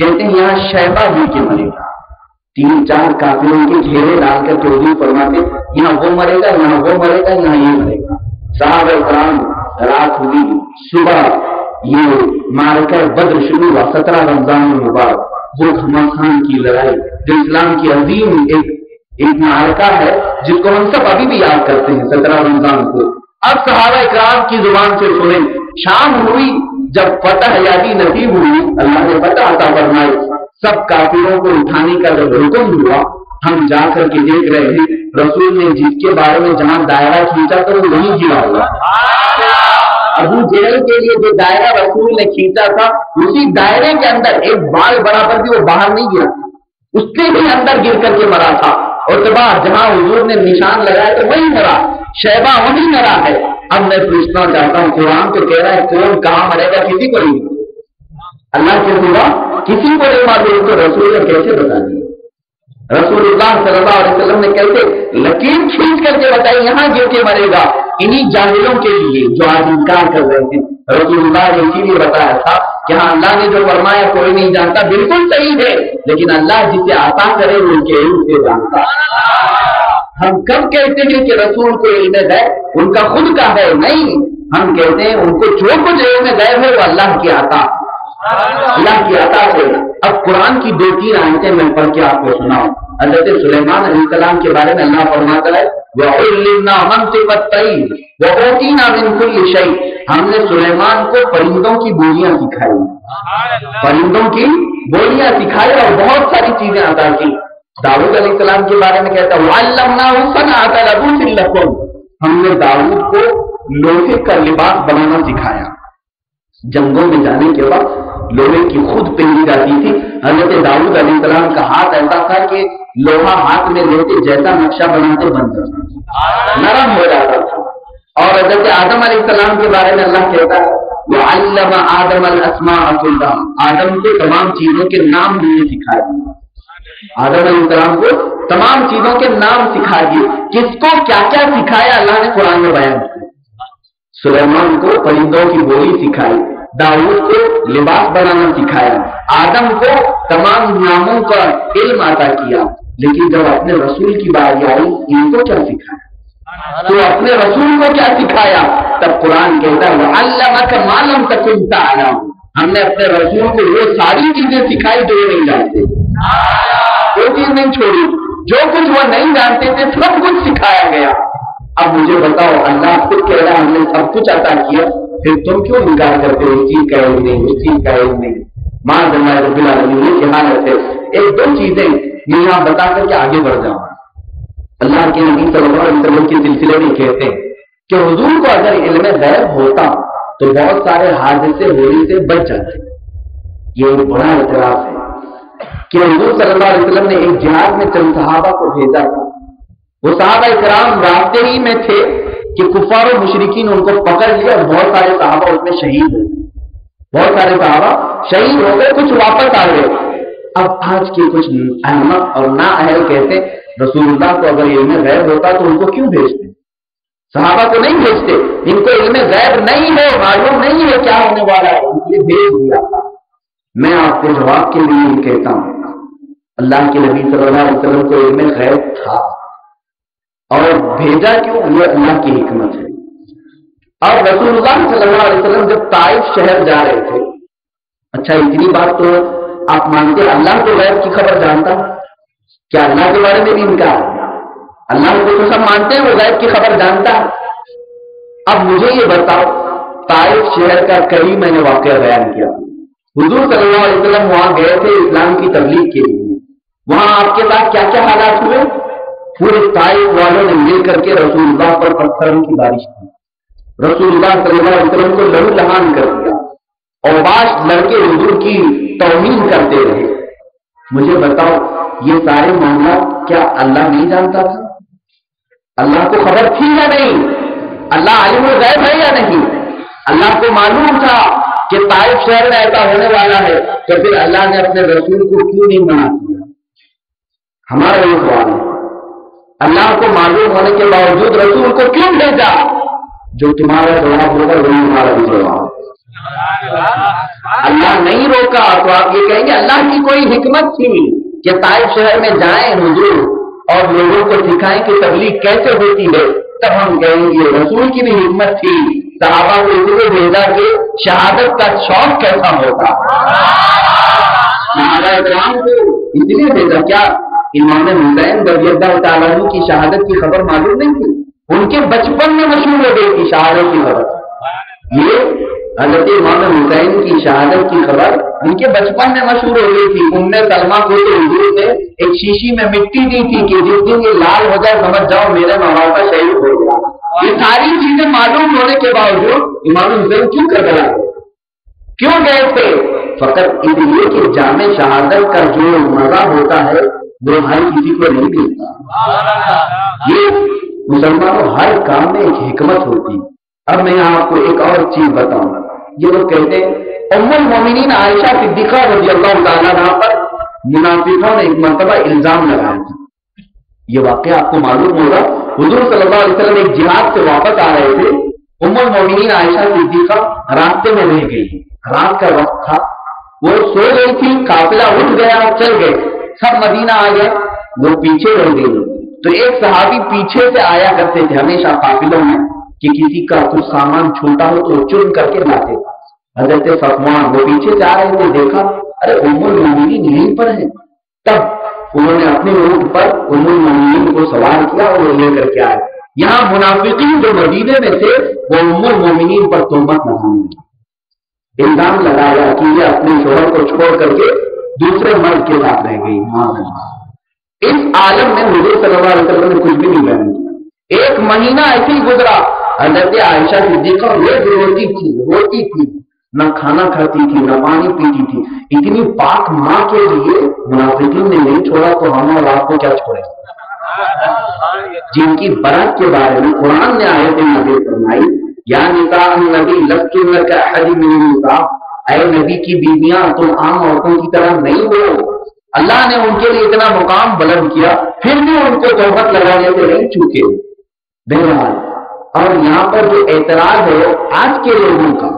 کہتے ہیں یہاں شیبہ ہی کے مرے گا، 3-4 کافروں کے گھیرے ڈال کر کے حضور فرماتے یہاں وہ مرے گا، یہاں وہ مرے گا، یہاں یہ مرے گا۔ صحابہ کرام رات ہوئی، صبح یہ معرکہ بدر شروع ہوا، 17 رمضان المبارک، وہ گھمسان کی لڑائی جو اسلام کی عظیم ایک معرکہ ہے جس کو ہم سب ابھی بھی یاد کرتے ہیں 17 رمضان کو۔ اب صحابہ کرام کی زبان سے سنیں، شام ہوئی جب فتح یابی نصیب ہوئی، اللہ نے فتح عطا فرمائی، سب کافروں کو اٹھانے کا جب حکم ہوا، ہم جا کر کے دیکھ رہے ہیں رسول نے جس کے بارے میں جہاں دائرہ کھینچا تھا وہ وہیں گرا ہوا۔ ابو جہل کے لیے جو دائرہ رسول نے کھینچا تھا اسی دائرے کے اندر ایک بال برابر بھی وہ باہر نہیں گرا، اس کے بھی اندر گر کر کے مرا تھا۔ اور جہاں حضور نے نشان لگایا تو وہی مرا، شیبہ وہی مرا ہے۔ اب میں پوچھنا چاہتا ہوں، قرآن تو کہہ رہا ہے کون کہاں مرے گا کسی کو نہیں، اللہ کے سوا کسی کو نہیں معلوم، تو رسول نے کیسے بتا دیا؟ رسول اللہ صلی اللہ علیہ وسلم نے کیسے لکیر کھینچ کر کے بتائی یہاں گر کے مرے گا؟ انہی جاہلوں کے لیے جو آج انکار کر رہے ہیں، رسول اللہ نے اسی لیے بتایا تھا کہ ہاں اللہ نے جو فرمایا کوئی نہیں جانتا، بالکل صحیح ہے، لیکن اللہ جسے عطا کرے وہ ان کے علم سے جانتا۔ ہم کب کہتے ہیں کہ رسول کو علم غیب ان کا خود کا ہے؟ نہیں، ہم کہتے ہیں ان کو جو کچھ علم غیب ہے وہ اللہ کی عطا، اللہ کی عطا سے۔ اب قرآن کی 2-3 آیتیں میں پڑھ کے آپ کو سناؤں۔ حضرت سلیمان علیہ السلام کے بارے میں اللہ فرماتا ہے وَعُلِّمْنَا مَنطِقَ الطَّيْرِ وَأُوتِينَا مِن كُلِّ شَيْءٍ، ہم نے سلیمان کو پرندوں کی بولیاں سکھائی، پرندوں کی بولیاں سکھائی اور بہت ساری چیزیں عطا کی۔ داؤد علیہ السلام کے بارے میں کہتا ہے وَعَلَّمْنَاهُ صَنْعَةَ لَبُوسٍ لَكُمْ، ہم نے داؤد کو لوہے کا لباس بنانا سکھایا۔ جنگوں میں جانے کے بعد لوہے کی خود پہنی جاتی تھی۔ حضرت داؤد علیہ السلام کا ہاتھ ایسا تھا کہ لوہا ہاتھ میں لیتے جیسا نقشہ بناتے بن جاتا، نرم ہو جاتا تھا۔ اور حضرت آدم علیہ السلام کے بارے میں اللہ کہتا ہے وَعَلَّمَ آدَمَ الْأَسْمَاءَ كُلَّهَا، آدم کو تمام چیزوں کے نام دینے سکھائے۔ آدم علیہ السلام کو تمام چیزوں کے نام سکھا دیے۔ کس کو کیا کیا سکھایا اللہ نے قرآن میں بیان کیا۔ سلیمان کو پرندوں کی بولی سکھائی، داؤد کو لباس بنانا سکھایا، آدم کو تمام ناموں کا علم عطا کیا۔ لیکن جب اپنے رسول کی باری آئی ان کو کیا سکھایا؟ تو اپنے رسول کو کیا سکھایا؟ تب قرآن کہتا ہے وَعَلَّمَكَ مَا لَمْ تَكُنْ تَعْلَمْ، ہم نے اپنے رسول کو وہ ساری چیزیں سکھائی جو وہ نہیں جانتے، کوئی چیز نہیں چھوڑی، جو کچھ وہ نہیں جانتے تھے سب کچھ سکھایا گیا۔ اب مجھے بتاؤ، اللہ خود کہہ رہا ہے ہم نے سب کچھ عطا کیا، پھر تم کیوں انکار کرتے ہو؟ اس چیز کا علم نہیں، اس چیز کا علم نہیں۔ معاذ اللہ رب العالمین کی حالت ہے۔ 1-2 چیزیں میں یہاں بتا کر کے آگے بڑھ جاؤں۔ اللہ کے نبی صلی اللہ علیہ وسلم کے سلسلے میں کہتے ہیں کہ حضور کو اگر علم غیب ہوتا تو بہت سارے حادثے ہونے سے بچ جاتے۔ یہ ایک بڑا اعتراض ہے کہ حضور صلی اللہ علیہ وسلم نے ایک جہاد میں چند صحابہ کو بھیجا تھا، وہ صحابہ کرام راستے ہی میں تھے کہ کفار و مشرکین ان کو پکڑ لیا اور بہت سارے صحابہ اس میں شہید ہو گئے، بہت سارے صحابہ شہید ہو گئے، کچھ واپس آ گئے۔ اب آج کے کچھ احمق اور نااہل کہتے رسول اللہ کو اگر علم غیب ہوتا تو ان کو کیوں بھیجتے؟ صحابہ کو نہیں بھیجتے، ان کو علم غیب نہیں ہے، معلوم نہیں ہے کیا ہونے والا ہے، اس لیے بھیج دیا۔ میں آپ کے جواب کے لیے یہ کہتا ہوں اللہ کے نبی صلی اللہ علیہ وسلم کو علم غیب تھا اور بھیجا کیوں؟ یہ اللہ کی حکمت ہے۔ اور رسول اللہ صلی اللہ علیہ وسلم جب طائف شہر جا رہے تھے، اچھا اتنی بات تو آپ مانتے اللہ تو غیب کی خبر جانتا، کیا اللہ کے بارے میں بھی انکار؟ اللہ کو تو سب مانتے ہیں وہ غیب کی خبر جانتا ہے۔ اب مجھے یہ بتاؤ، طائف شہر کا کئی میں نے واقعہ بیان کیا، حضور صلی اللہ علیہ وسلم وہاں گئے تھے اسلام کی تبلیغ کے لیے، وہاں آپ کے ساتھ کیا کیا حالات ہوئے؟ پورے طائف والوں نے مل کر کے رسول اللہ پر پتھروں کی بارش کی، رسول اللہ صلی اللہ علیہ وسلم کو لہو لہان کر دیا، اور بعض لڑکے حضور کی توہین کرتے رہے۔ مجھے بتاؤ یہ سارے معاملات کیا اللہ نہیں جانتا تھا؟ اللہ کو خبر تھی یا نہیں؟ اللہ عالم الغیب ہے یا نہیں؟ اللہ کو معلوم تھا کہ طائف شہر میں ایسا ہونے والا ہے، تو پھر اللہ نے اپنے رسول کو کیوں نہیں منع کیا؟ ہمارا یہ سوال ہے، اللہ کو معلوم ہونے کے باوجود رسول کو کیوں بھیجا؟ جو تمہارا جواب ہوگا وہی ہمارا بھی جواب ہے۔ اللہ نہیں روکا تو آپ یہ کہیں گے اللہ کی کوئی حکمت تھی کہ طائف شہر میں جائیں حضور اور لوگوں کو سکھائیں کہ تبلیغ کیسے ہوتی ہے، تب ہم کہیں گے رسول کی بھی حکمت تھی، صحابہ کو اس لیے بھیجا کہ شہادت کا شوق کیسا ہوتا، صحابہ کرام کو اس لیے بھیجا۔ کیا امام حسین رضی اللہ تعالیٰ عنہ کی شہادت کی خبر معلوم نہیں تھی؟ ان کے بچپن میں مشہور ہو گئی تھی شہادت کی خبر۔ یہ حضرت امام حسین کی شہادت کی خبر ان کے بچپن میں مشہور ہو گئی تھی۔ ام سلمہ کو تو حضور نے ایک شیشی میں مٹی دی تھی کہ جس دن یہ لال ہو جائے سمجھ جاؤ میرے مولا شہید ہو گیا۔ یہ ساری چیزیں معلوم ہونے کے باوجود امام حسین کیوں کربلا گئے، کیوں گئے تھے؟ فقط اس لیے کہ جامع شہادت کا جو مزہ ہوتا ہے وہ ہر کسی کو نہیں ملتا۔ یہ مسلمانوں ہر کام میں ایک حکمت ہوتی۔ اب میں یہاں آپ کو ایک اور چیز بتاؤں، یہ لوگ کہتے ہیں ام المومنین عائشہ صدیقہ رضی اللہ تعالیٰ عنہا پر منافقوں نے ایک مرتبہ الزام لگایا تھا۔ یہ واقعہ آپ کو معلوم ہوگا، حضور صلی اللہ علیہ وسلم ایک جہاد سے واپس آ رہے تھے، ام المومنین عائشہ صدیقہ راستے میں رہ گئی، رات کا وقت تھا، وہ سو گئی تھی، قافلہ اٹھ گیا، چل گئے، سب مدینہ آ گئے، وہ پیچھے رہ گئی۔ تو ایک صحابی پیچھے سے آیا کرتے تھے ہمیشہ قافلوں میں کہ کسی کا کچھ سامان چھوٹا ہو تو چن کر کے لاتے۔ حضرت صفوان وہ پیچھے سے آ رہے تھے، دیکھا ارے ام المومنین یہیں پر ہے، تب انہوں نے اپنے اونٹ پر ام المومنین کو سوار کیا اور وہ لے کر کے آئے۔ یہاں منافقین جو مدینے میں تھے وہ ام المومنین پر تہمت لگانے لگے، الزام لگایا کہ یہ اپنے شوہر کو چھوڑ کر کے دوسرے مرد کے ساتھ رہ گئی۔ اس عالم میں حضور صلی اللہ علیہ وسلم نے کچھ بھی نہیں بیان کیا۔ ایک مہینہ ایسے ہی گزرا، حضرت عائشہ صدیقہ روز روتی تھی، نہ کھانا کھاتی تھی نہ پانی پیتی تھی۔ اتنی پاک ماں کے لیے منافقین نے نہیں چھوڑا تو ہم اور آپ کو کیا چھوڑے، جن کی برات کے بارے میں قرآن نے آیت نازل فرمائی، یا نساء النبی لستن کاحد من النساء، اے نبی کی بیویاں تم عام عورتوں کی طرح نہیں ہو۔ اللہ نے ان کے لیے اتنا مقام بلند کیا، پھر بھی ان کو تہمت لگانے سے نہیں چوکے۔ بہرحال اور یہاں پر جو اعتراض ہے آج کے لوگوں کا،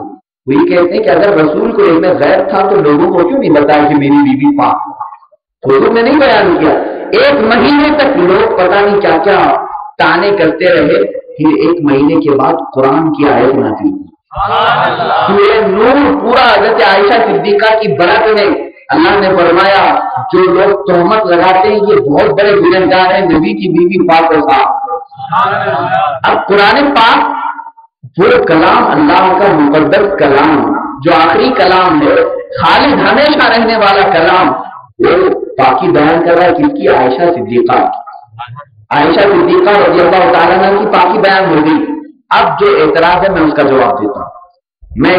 وہ یہ کہتے ہیں کہ اگر رسول کو علم غیب تھا تو لوگوں کو کیوں نہیں بتایا کہ میری بیوی پاک ہے؟ حضور نے نہیں بیان کیا۔ ایک مہینے تک لوگ پتہ نہیں کیا کیا تانے کرتے رہے، پھر ایک مہینے کے بعد قرآن کی آیت نازل ہوئی، سورہ نور پورا حضرت عائشہ صدیقہ کی برات میں اللہ نے فرمایا جو لوگ تہمت لگاتے ہیں یہ بہت بڑے گنہگار ہیں، نبی کی بیوی پاک اور صاف۔ اب قرآن پاک وہ کلام اللہ کا مقدس کلام جو آخری کلام ہے، خالد ہمیشہ رہنے والا کلام، وہ پاکی بیان کر رہا ہے کس کی؟ عائشہ صدیقہ کی۔ عائشہ صدیقہ رضی اللہ تعالیٰ عنہ کی پاکی بیان ہو گئی۔ اب جو اعتراض ہے میں اس کا جواب دیتا ہوں، میں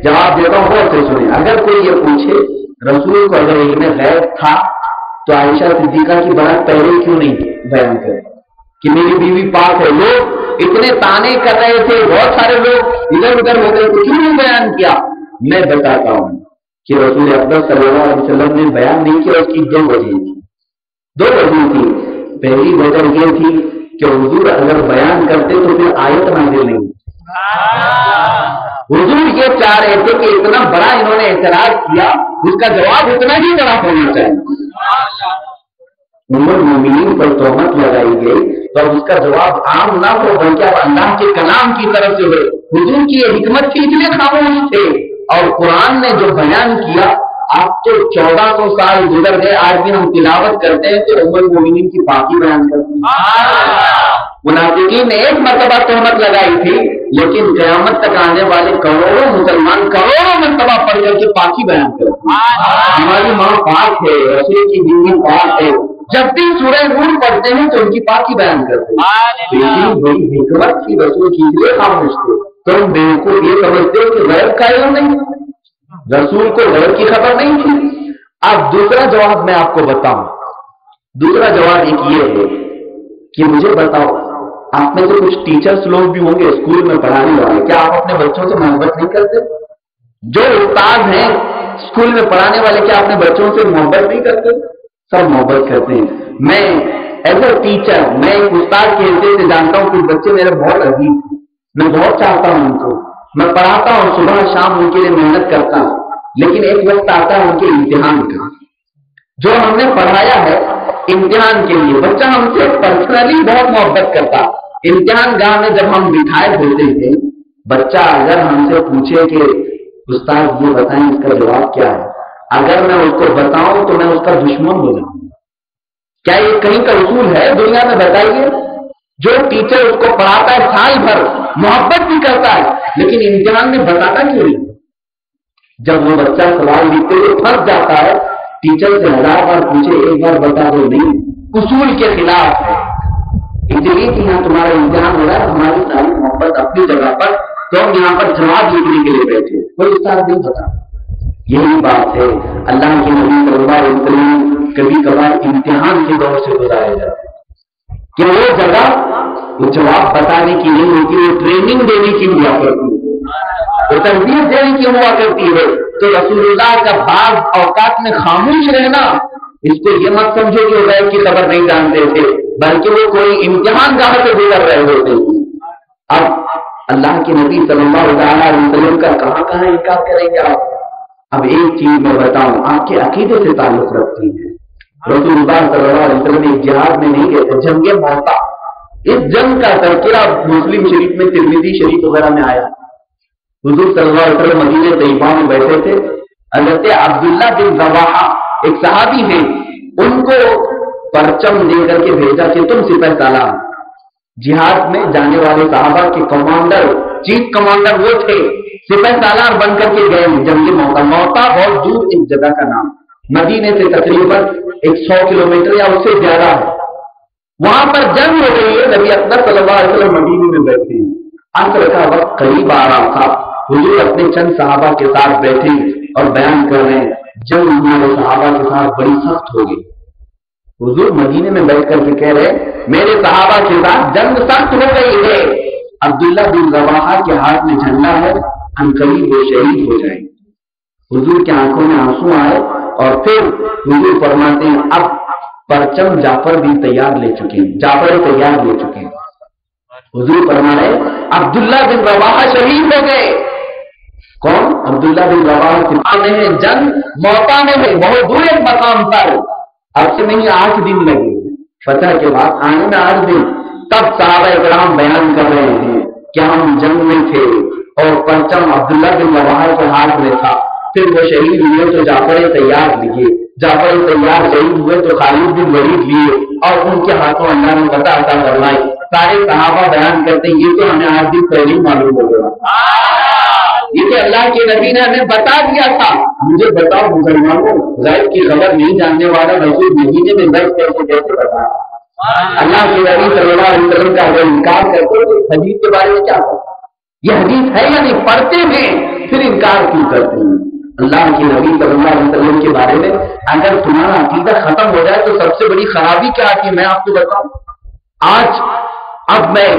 جواب دیتا ہوں، غور سے سنیں۔ اگر کوئی یہ پوچھے رسول کو اگر علم غیب تھا تو عائشہ صدیقہ کی برات پہلے کیوں نہیں بیان کرے کہ میری بیوی پاک ہے؟ لوگ اتنے تانے کر رہے تھے، بہت سارے لوگ ادھر ادھر ہو گئے تو کیوں نہیں بیان کیا؟ میں بتاتا ہوں کہ رسول اکرم صلی اللہ علیہ وسلم نے بیان نہیں کیا، اس کی دو وجہ تھی۔ دو وجہ تھی۔ پہلی وجہ یہ تھی کہ حضور اگر بیان کرتے تو پھر آیت نازل نہیں۔ حضور یہ چاہ رہے تھے کہ اتنا بڑا انہوں نے اعتراض کیا، اس کا جواب اتنا ہی بڑا ہونا چاہیے۔ ام المومنین پر تہمت لگائی گئی تو اس کا جواب عام نہ ہو بلکہ اب اللہ کے کلام کی طرف سے ہوئے۔ حضور کی یہ حکمت تھی، اتنے خاموش تھے، اور قرآن نے جو بیان کیا، اب تو 1400 سال گزر گئے، آج بھی ہم تلاوت کرتے ہیں تو ام المومنین کی پاکی بیان کرتے ہیں۔ منافقین نے ایک مرتبہ تہمت لگائی تھی، لیکن قیامت تک آنے والے کروڑوں مسلمان کروڑوں مرتبہ پڑھ کر کے پاکی بیان کرتے ہیں۔ ہماری ماں پاک ہے، رسول کی بیوی پاک ہے، جب بھی سورہ نور پڑھتے ہیں تو ان کی پاکی بیان کرتے ہیں۔ لیکن بڑی حکمت تھی رسول کی، لیے خاموش تھے۔ تم بالکل یہ سمجھتے ہو کہ غیب کا علم نہیں، رسول کو غیب کی خبر نہیں تھی۔ اب دوسرا جواب میں آپ کو بتاؤں، دوسرا جواب ایک یہ ہے کہ مجھے بتاؤ، آپ میں سے کچھ ٹیچرز لوگ بھی ہوں گے اسکول میں پڑھانے والے، کیا آپ اپنے بچوں سے محبت نہیں کرتے؟ جو استاد ہیں اسکول میں پڑھانے والے، کیا اپنے بچوں سے محبت نہیں کرتے؟ سب محبت کرتے ہیں۔ میں ایز اے ٹیچر، میں ایک استاد کی حیثیت سے جانتا ہوں کہ بچے میرے بہت عزیز ہیں، میں بہت چاہتا ہوں ان کو، میں پڑھاتا ہوں صبح شام ان کے لیے محنت کرتا ہوں، لیکن ایک وقت آتا ہے ان کے امتحان کا، جو ہم نے پڑھایا ہے امتحان کے لیے، بچہ ہم سے پرسنلی بہت محبت کرتا، امتحان گاہ میں جب ہم بٹھائے ہوتے تھے، بچہ اگر ہم سے پوچھے کہ استاد یہ بتائیں اس کا جواب کیا ہے، اگر میں اس کو بتاؤں تو میں اس کا دشمن ہو جاؤں۔ کیا یہ کہیں کا اصول ہے دنیا میں؟ بتائیے۔ جو ٹیچر اس کو پڑھاتا ہے سال بھر محبت بھی کرتا ہے، لیکن امتحان میں بتاتا کیوں نہیں؟ جب وہ بچہ سوال لکھتے ہوئے پھنس جاتا ہے، ٹیچر سے 1000 بار پوچھے ایک بار بتا دو نہیں، اصول کے خلاف ہے۔ اس لیے کہ یہاں تمہارا امتحان ہو رہا ہے، ہماری ساری محبت اپنی جگہ پر، تو ہم یہاں پر جواب لکھنے کے لیے بیٹھے، کوئی استاد نہیں بتا۔ یہی بات ہے، اللہ کے نبی صلی اللہ علیہ وسلم کبھی کبھار امتحان کے دور سے گزارے جاتے کہ وہ جگہ وہ جواب بتانے کی نہیں ہوتی، وہ ٹریننگ دینے کی ہوا کرتی ہے، وہ تربیت دینے کی ہوا کرتی ہے۔ تو رسول اللہ کا بعض اوقات میں خاموش رہنا، اس کو یہ مت سمجھو کہ وہ غیب کی خبر نہیں جانتے تھے، بلکہ وہ کوئی امتحان گاہ سے گزر رہے ہوتے۔ اب اللہ کے نبی صلی اللہ علیہ وسلم کا کہاں انکار کریں گے آپ؟ اب ایک چیز میں بتاؤں، آپ کے عقیدے سے تعلق رکھتی ہے۔ رسول اللہ صلی اللہ علیہ وسلم ایک جہاد میں نہیں گئے تھے، جنگ موتا، اس جنگ کا تذکرہ مسلم شریف میں، ترمذی شریف وغیرہ میں آیا۔ حضور صلی اللہ علیہ وسلم مدینہ طیبہ میں بیٹھے تھے، حضرت عبداللہ بن رواحہ ایک صحابی ہیں، ان کو پرچم دے کر کے بھیجا کہ تم سپہ سالار، جہاد میں جانے والے صحابہ کے کمانڈر، چیف کمانڈر وہ تھے، سپہ سالار بن کر کے گئے جنگ موتا۔ موتا بہت دور ایک جگہ کا نام، مدینے سے تقریباً 100 کلومیٹر یا اس سے زیادہ ہے، وہاں پر جنگ ہو رہی ہے۔ نبی اکبر صلی اللہ علیہ وسلم مدینے میں بیٹھے ہیں، عصر کا وقت قریب آ رہا تھا، حضور اپنے چند صحابہ کے ساتھ بیٹھے اور بیان کر رہے ہیں، جنگ ہمارے صحابہ کے ساتھ بڑی سخت ہو گئی۔ حضور مدینے میں بیٹھ کر کے کہہ رہے میرے صحابہ کے ساتھ جنگ سخت ہو گئی ہے، عبداللہ بن رواحہ کے ہاتھ میں جھنڈا ہے، عنقریب وہ شہید ہو جائیں۔ حضور کی آنکھوں میں آنسو آئے اور پھر حضور فرماتے ہیں اب پرچم جعفر بھی تیار لے چکے ہیں، جعفر تیار لے چکے ہیں۔ حضور فرما رہے عبداللہ بن رواحہ شہید ہو گئے۔ کون؟ عبداللہ بن رواحہ سپاہ میں ہے، جنگ موتا میں ہے، بہت دور ایک مقام پر، اب سے نہیں 8 دن لگے، فتح کے بعد آنے میں 8 دن۔ تب صحابہ کرام بیان کر رہے ہیں کہ ہم جنگ میں تھے اور پرچم عبداللہ بن رواحہ کے ہاتھ میں تھا، پھر وہ شہید ہوئے تو جعفر تیار لیے، جعفر تیار شہید ہوئے تو خالد بن ولید لیے اور ان کے ہاتھوں اللہ نے فتح عطا فرمائی۔ سارے صحابہ بیان کرتے ہیں یہ تو ہمیں 8 دن پہلے ہی معلوم ہو گیا، یہ کہ اللہ کے نبی نے ہمیں بتا دیا تھا۔ مجھے بتاؤ مسلمانوں، غیب کی خبر نہیں جاننے والا رسول مدینے میں بیٹھ کر کیسے بتا؟ اللہ کے نبی صلی اللہ علیہ وسلم کا اگر انکار کرتے تو حدیث کے بارے میں کیا ہو؟ یہ حدیث ہے یا نہیں؟ پڑھتے ہیں پھر انکار کیوں کرتے ہیں؟ اللہ کے نبی صلی اللہ علیہ وسلم کے بارے میں اگر تمہارا عقیدہ ختم ہو جائے تو سب سے بڑی خرابی کیا آتی ہے میں آپ کو بتاؤں۔ آج اب میں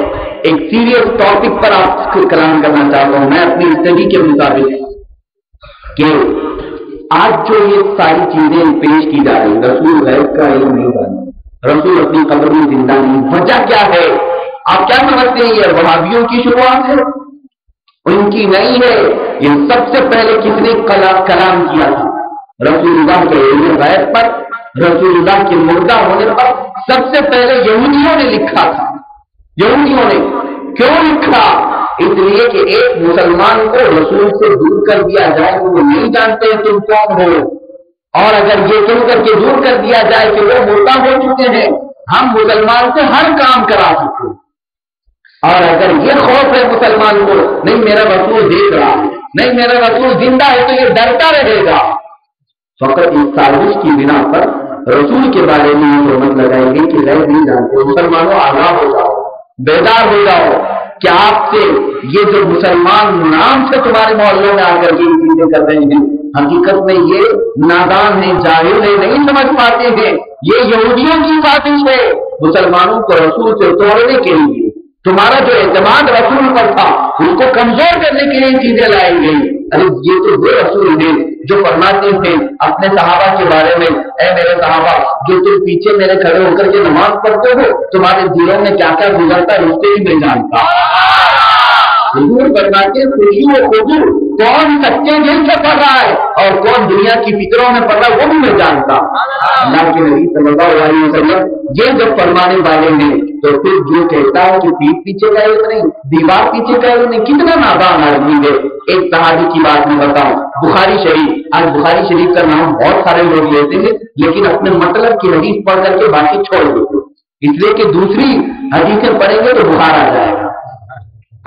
ایک سیریس ٹاپک پر آپ کو کلام کرنا چاہتا ہوں، میں اپنی اسٹڈی کے مطابق، کہ آج جو یہ ساری چیزیں پیش کی جا رہی، رسول غیب کا علم نہیں جانتے، رسول اپنی قبر میں زندہ نہیں، وجہ کیا ہے؟ آپ کیا سمجھتے ہیں یہ وہابیوں کی شروعات ہے؟ ان کی نہیں ہے۔ یہ سب سے پہلے کس نے کلام کیا تھا؟ رسول اللہ کے علم غیب پر، رسول اللہ کے مردہ ہونے پر سب سے پہلے یہودیوں نے لکھا تھا۔ یہودیوں نے کیوں لکھا؟ اس لیے کہ ایک مسلمان کو رسول سے دور کر دیا جائے تو وہ نہیں جانتے تم کون ہو، اور اگر یہ کہہ کر کے دور کر دیا جائے کہ وہ مردہ ہو چکے ہیں، ہم مسلمان سے ہر کام کرا سکتے ہیں۔ اور اگر یہ خوف ہے مسلمان کو نہیں میرا رسول دیکھ رہا ہے، نہیں میرا رسول زندہ ہے، تو یہ ڈرتا رہے گا۔ فقط اس سازش کی بنا پر رسول کے بارے میں یہ تہمت لگائی گئی کہ غیب نہیں جانتے۔ مسلمانوں آگاہ ہو جاؤ، بیدار ہو جاؤ کہ آپ سے یہ جو مسلمان نام سے تمہارے محلوں میں آ کر کے چیزیں کر رہے ہیں، حقیقت میں یہ نادان ہیں، جاہل ہیں، نہیں سمجھ پاتے ہیں، یہ یہودیوں کی سازش ہے مسلمانوں کو رسول سے توڑنے کے لیے۔ تمہارا جو اعتماد رسول پر تھا اس کو کمزور کرنے کے لیے چیزیں لائی گئی۔ ارے یہ تو وہ رسول ہیں جو فرماتے تھے اپنے صحابہ کے بارے میں، اے میرے صحابہ جو تم پیچھے میرے کھڑے ہو کر کے نماز پڑھتے ہو، تمہارے دلوں میں کیا کیا گزرتا ہے اس سے ہی میں جانتا۔ حضور فرماتے ہیں خوشی و خضوع کون سچے دل سے پڑھ رہا ہے اور کون دنیا کی فکروں میں پڑھ رہا ہے وہ بھی میں جانتا ہوں. اللہ کے نبی صلی اللہ علیہ وسلم یہ جب فرمانے والے ہیں تو پھر جو کہتا ہے کہ پیٹ پیچھے کا علم نہیں, دیوار پیچھے کا علم نہیں, کتنا نادان آدمی ہے. ایک صحابی کی بات میں بتاؤں, بخاری شریف, آج بخاری شریف کا نام بہت سارے لوگ لیتے ہیں لیکن اپنے مطلب کی حدیث پڑھ کر کے باقی چھوڑ دیتے, اس لیے کہ دوسری حدیثیں پڑھیں گے تو بخار آ جائے گا.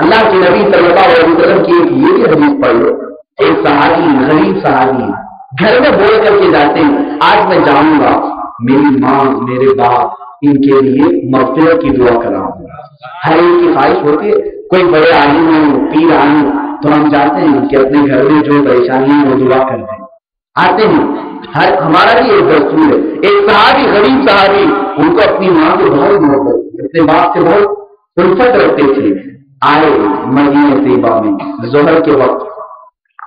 اللہ کے نبی صلی اللہ علیہ وسلم کی ایک یہ بھی حدیث پڑھ لو. ایک صحابی, غریب صحابی, گھر میں بول کر کے جاتے ہیں آج میں جاؤں گا میری ماں میرے باپ ان کے لیے مغفرت کی دعا کراؤں گا. ہر ایک کی خواہش ہوتی ہے, کوئی بڑے عالم ہوں پیر آئیں تو ہم چاہتے ہیں کہ اپنے گھر میں جو پریشانی ہے وہ دعا کر دیں, آتے ہیں. ہمارا بھی ایک دستور ہے. ایک صحابی, غریب صحابی, ان کو اپنی ماں سے بہت محبت, اپنے باپ سے بہت الفت رکھتے تھے. آئے مدینہ طیبہ میں ظہر کے وقت,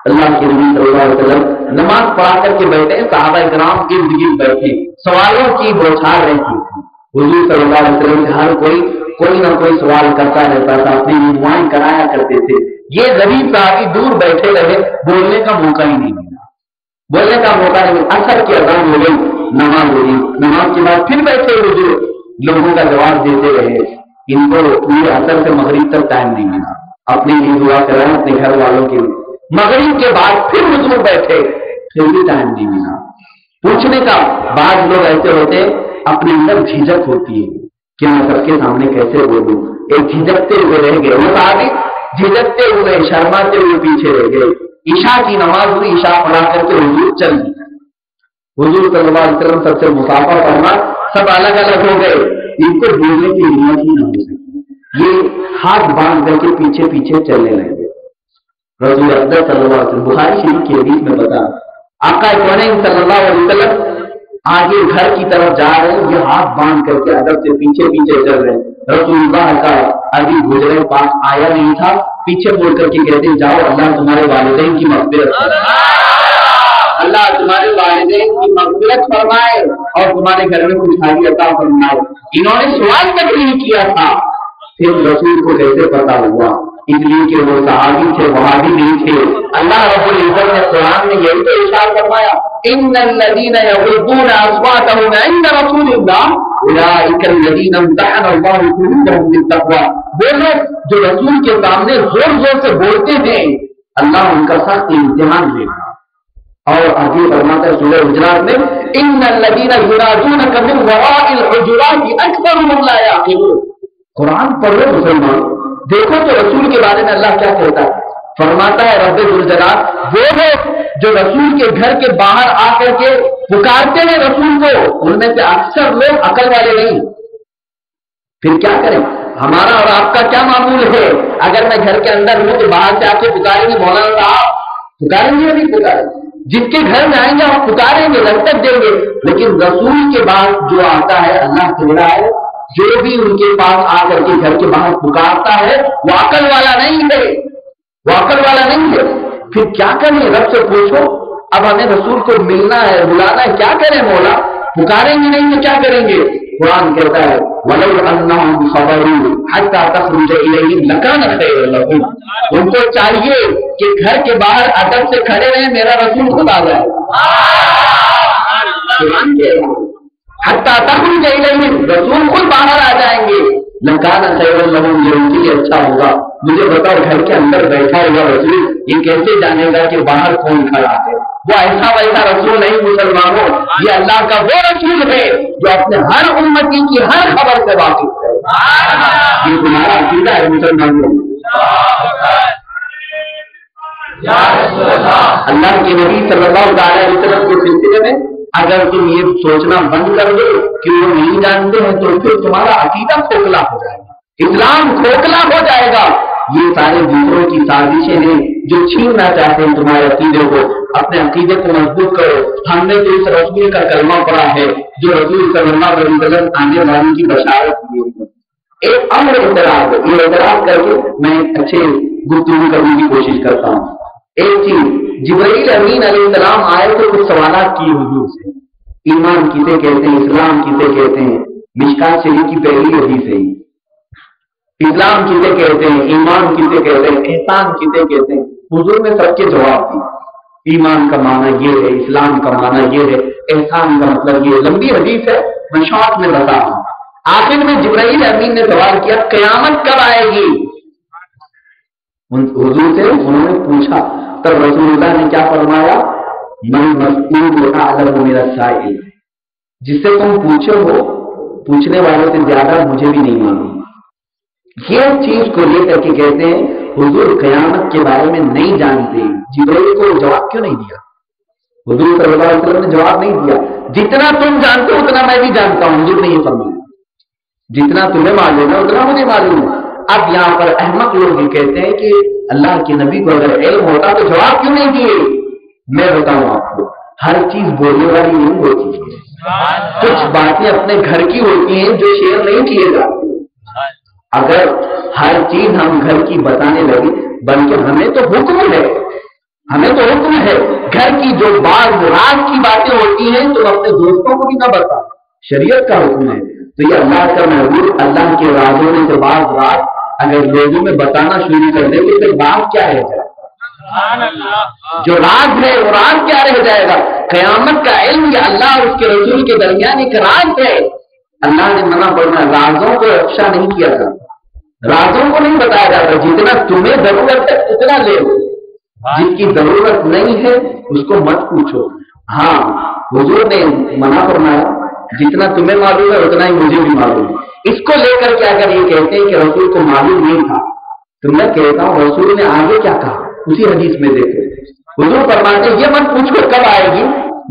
اللہ کے نبی صلی اللہ علیہ وسلم نماز پڑھا کر کے بیٹھے, صحابہ کرام ارد گرد بیٹھے, سوالوں کی بوچھار رہتی تھی. حضور صلی اللہ علیہ وسلم سے ہر کوئی نہ کوئی سوال کرتا رہتا تھا, اپنی رہنمائی کرایا کرتے تھے. یہ غریب صحابی دور بیٹھے رہے, بولنے کا موقع ہی نہیں ملا, بولنے کا موقع نہیں ملا. اثر کی اذان ہو گئی, نماز ہو گئی, نماز کے بعد پھر بیٹھے حضور لوگوں کا جواب دیتے رہے. ان کو پورے اثر سے مغرب تک ٹائم نہیں ملا, اپنے لیے دعا کرائیں, اپنے گھر والوں کے لیے. مغرب کے بعد پھر حضور بیٹھے, پھر بھی ٹائم نہیں ملا پوچھنے کا. بعض لوگ ایسے ہوتے اپنے اندر جھجک ہوتی ہے کہ میں سب کے سامنے کیسے بولوں, ایک جھجکتے ہوئے رہ گئے. وہ صحابی جھجکتے ہوئے شرماتے ہوئے پیچھے رہ گئے. عشاء کی نماز ہوئی, عشاء پڑھا کر کے حضور چل گئے. حضور صلی اللہ علیہ وسلم سب سے مسافہ فرما, سب الگ الگ ہو گئے. ان کو بولنے کی ہمت ہی نہ ہو سکی, یہ ہاتھ باندھ کر کے پیچھے پیچھے چلنے لگے. رسول اکرم صلی اللہ علیہ وسلم بخاری شریف کی حدیث میں بتا, آقا کونین صلی اللہ علیہ وسلم آگے گھر کی طرف جا رہے ہیں, یہ ہاتھ باندھ کر کے ادب سے پیچھے پیچھے چل رہے ہیں. رسول اللہ کا ابھی گزرے پاس آیا نہیں تھا, پیچھے بول کر کے کہتے ہیں جاؤ اللہ تمہارے والدین کی مغفرت فرمائے, اللہ تمہارے والدین کی مغفرت فرمائے اور تمہارے گھر میں خوشحالی عطا فرمائے. انہوں نے سوال تک نہیں کیا تھا, پھر رسول کو کیسے پتا ہوا؟ اس لیے کہ وہ صحابی تھے, وہابی نہیں تھے. اللہ رب العزت نے قرآن میں یہی تو ارشاد فرمایا, ان الذین یغضون اصواتهم عند رسول اللہ اولئک الذین امتحن اللہ قلوبهم بالتقوی. وہ لوگ جو رسول کے سامنے زور زور سے بولتے ہیں اللہ ان کا سخت امتحان لے گا. اور آگے فرماتا ہے سورہ حجرات میں, ان الذین ینادونک من وراء الحجرات اکثرهم لا یعقلون. قرآن پڑھو مسلمان, دیکھو تو رسول کے بارے میں اللہ کیا کہتا ہے. فرماتا ہے رب ذوالجلال, وہ لوگ جو رسول کے گھر کے باہر آ کر کے پکارتے ہیں رسول کو, ان میں سے اکثر لوگ عقل والے نہیں. پھر کیا کریں؟ ہمارا اور آپ کا کیا معمول ہے؟ اگر میں گھر کے اندر ہوں تو باہر سے آ کے پکاریں گے مولانا صاحب, پکاریں گے یا نہیں پکاریں گے؟ جس کے گھر میں آئیں گے ہم پکاریں گے, رغبت دیں گے. لیکن رسول کے بعد جو آتا ہے, اللہ کہہ رہا ہے جو بھی ان کے پاس آ کر کے گھر کے باہر پکارتا ہے وہ عقل والا نہیں ہے, وہ عقل والا نہیں ہے. پھر کیا کریں؟ رب سے پوچھو. اب ہمیں رسول کو ملنا ہے, بلانا ہے, کیا کریں مولا؟ پکاریں گے نہیں تو کیا کریں گے؟ قرآن کہتا ہے وَلَوْ أَنَّهُمْ صَبَرُوا حَتَّى تَخْرُجَ إِلَيْهِمْ لَكَانَ خَيْرًا لَهُمْ. ان کو چاہیے کہ گھر کے باہر ادب سے کھڑے رہیں, میرا رسول خود آ جائے. قرآن کہہ رہا ہے حتیٰ تخرج الیہم, رسول خود باہر آ جائیں گے. لکان خیر لہم, یہ ان کے لیے اچھا ہوگا. مجھے بتاؤ گھر کے اندر بیٹھا ہوا رسول یہ کیسے جانے گا کہ باہر کون کھڑا ہے؟ وہ ایسا ویسا رسول نہیں مسلمانوں, یہ اللہ کا وہ رسول ہے جو اپنے ہر امتی کی ہر خبر سے واقف ہے. یہ تمہارا عقیدہ ہے مسلمانوں. اللہ کے نبی صلی اللہ علیہ وسلم کے سلسلے میں اگر تم یہ سوچنا بند کر دو کہ وہ نہیں جانتے ہیں تو پھر تمہارا عقیدہ کھوکھلا ہو جائے گا, اسلام کھوکھلا ہو جائے گا. یہ سارے دوسروں کی سازشیں ہیں جو چھیننا چاہتے ہیں تمہارے عقیدے کو. اپنے عقیدے کو مضبوط کرو. ہم نے تو اس رسول کا کلمہ پڑھا ہے جو رسول صلی اللہ علیہ وسلم آنے والے کی بشارت کی ہے. ایک امر اعتراض, یہ اعتراض کر کے میں اچھے گفتگو کرنے کی کوشش کرتا ہوں. ایک چیز, جبرائیل امین علیہ السلام آئے تو کچھ سوالات کی حضور سے. ایمان کسے کہتے ہیں, اسلام کسے کہتے ہیں, مشکات شریف کی پہلی حدیث ہے. اسلام کسے کہتے ہیں، ایمان کسے کہتے ہیں، احسان کسے کہتے ہیں؟ حضور نے سب کے جواب دیے۔ ایمان کا معنی یہ ہے، اسلام کا معنی یہ ہے، احسان کا مطلب یہ۔ لمبی حدیث ہے، میں شارٹ میں بتا رہا ہوں۔ آخر میں جبرائیل امین نے سوال کیا قیامت کب آئے گی؟ حضور سے انہوں نے پوچھا، تب رسول اللہ نے کیا فرمایا؟ من مسئول اعلم من السائل، جس سے تم پوچھے ہو پوچھنے والے سے زیادہ مجھے بھی نہیں معلوم۔ یہ چیز کو لے کر کے کہتے ہیں حضور قیامت کے بارے میں نہیں جانتے۔ جبرائیل کو جواب کیوں نہیں دیا؟ حضور صلی اللہ علیہ وسلم نے جواب نہیں دیا، جتنا تم جانتے ہو اتنا میں بھی جانتا ہوں۔ حضور نے یہ فرمایا جتنا تمہیں معلوم ہے اتنا مجھے معلوم ہے۔ اب یہاں پر احمق لوگ یہ کہتے ہیں کہ اللہ کے نبی کو اگر علم ہوتا تو جواب کیوں نہیں دیے؟ میں بتاؤں آپ کو، ہر چیز بولنے والی نہیں ہوتی ہے، کچھ باتیں اپنے گھر کی ہوتی ہیں جو شیئر نہیں کیے جاتے۔ اگر ہر چیز ہم گھر کی بتانے لگے، بلکہ ہمیں تو حکم ہے، ہمیں تو حکم ہے گھر کی جو بعض راز کی باتیں ہوتی ہیں تو اپنے دوستوں کو بھی نہ بتا، شریعت کا حکم ہے۔ تو یہ اللہ کا محبوب اللہ کے رازوں میں سے بعض راز اگر لوگوں میں بتانا شروع کر دے تو پھر راز کیا رہ جائے گا؟ جو راز ہے وہ راز کیا رہ جائے گا؟ قیامت کا علم یہ اللہ اور اس کے رسول کے درمیان ایک راز ہے۔ اللہ نے منع فرمایا رازوں کو افشا نہیں کیا جاتا، رازوں کو نہیں بتایا جاتا، جتنا تمہیں ضرورت ہے اتنا لے لو، جس کی ضرورت نہیں ہے اس کو مت پوچھو۔ ہاں حضور نے منع فرمایا جتنا تمہیں معلوم ہے اتنا ہی مجھے بھی معلوم ہے۔ اس کو لے کر کے اگر یہ کہتے ہیں کہ رسول کو معلوم نہیں تھا تو میں کہتا ہوں رسول نے آگے کیا کہا اسی حدیث میں دیکھو۔ حضور فرماتے ہیں یہ مت پوچھو کب آئے گی،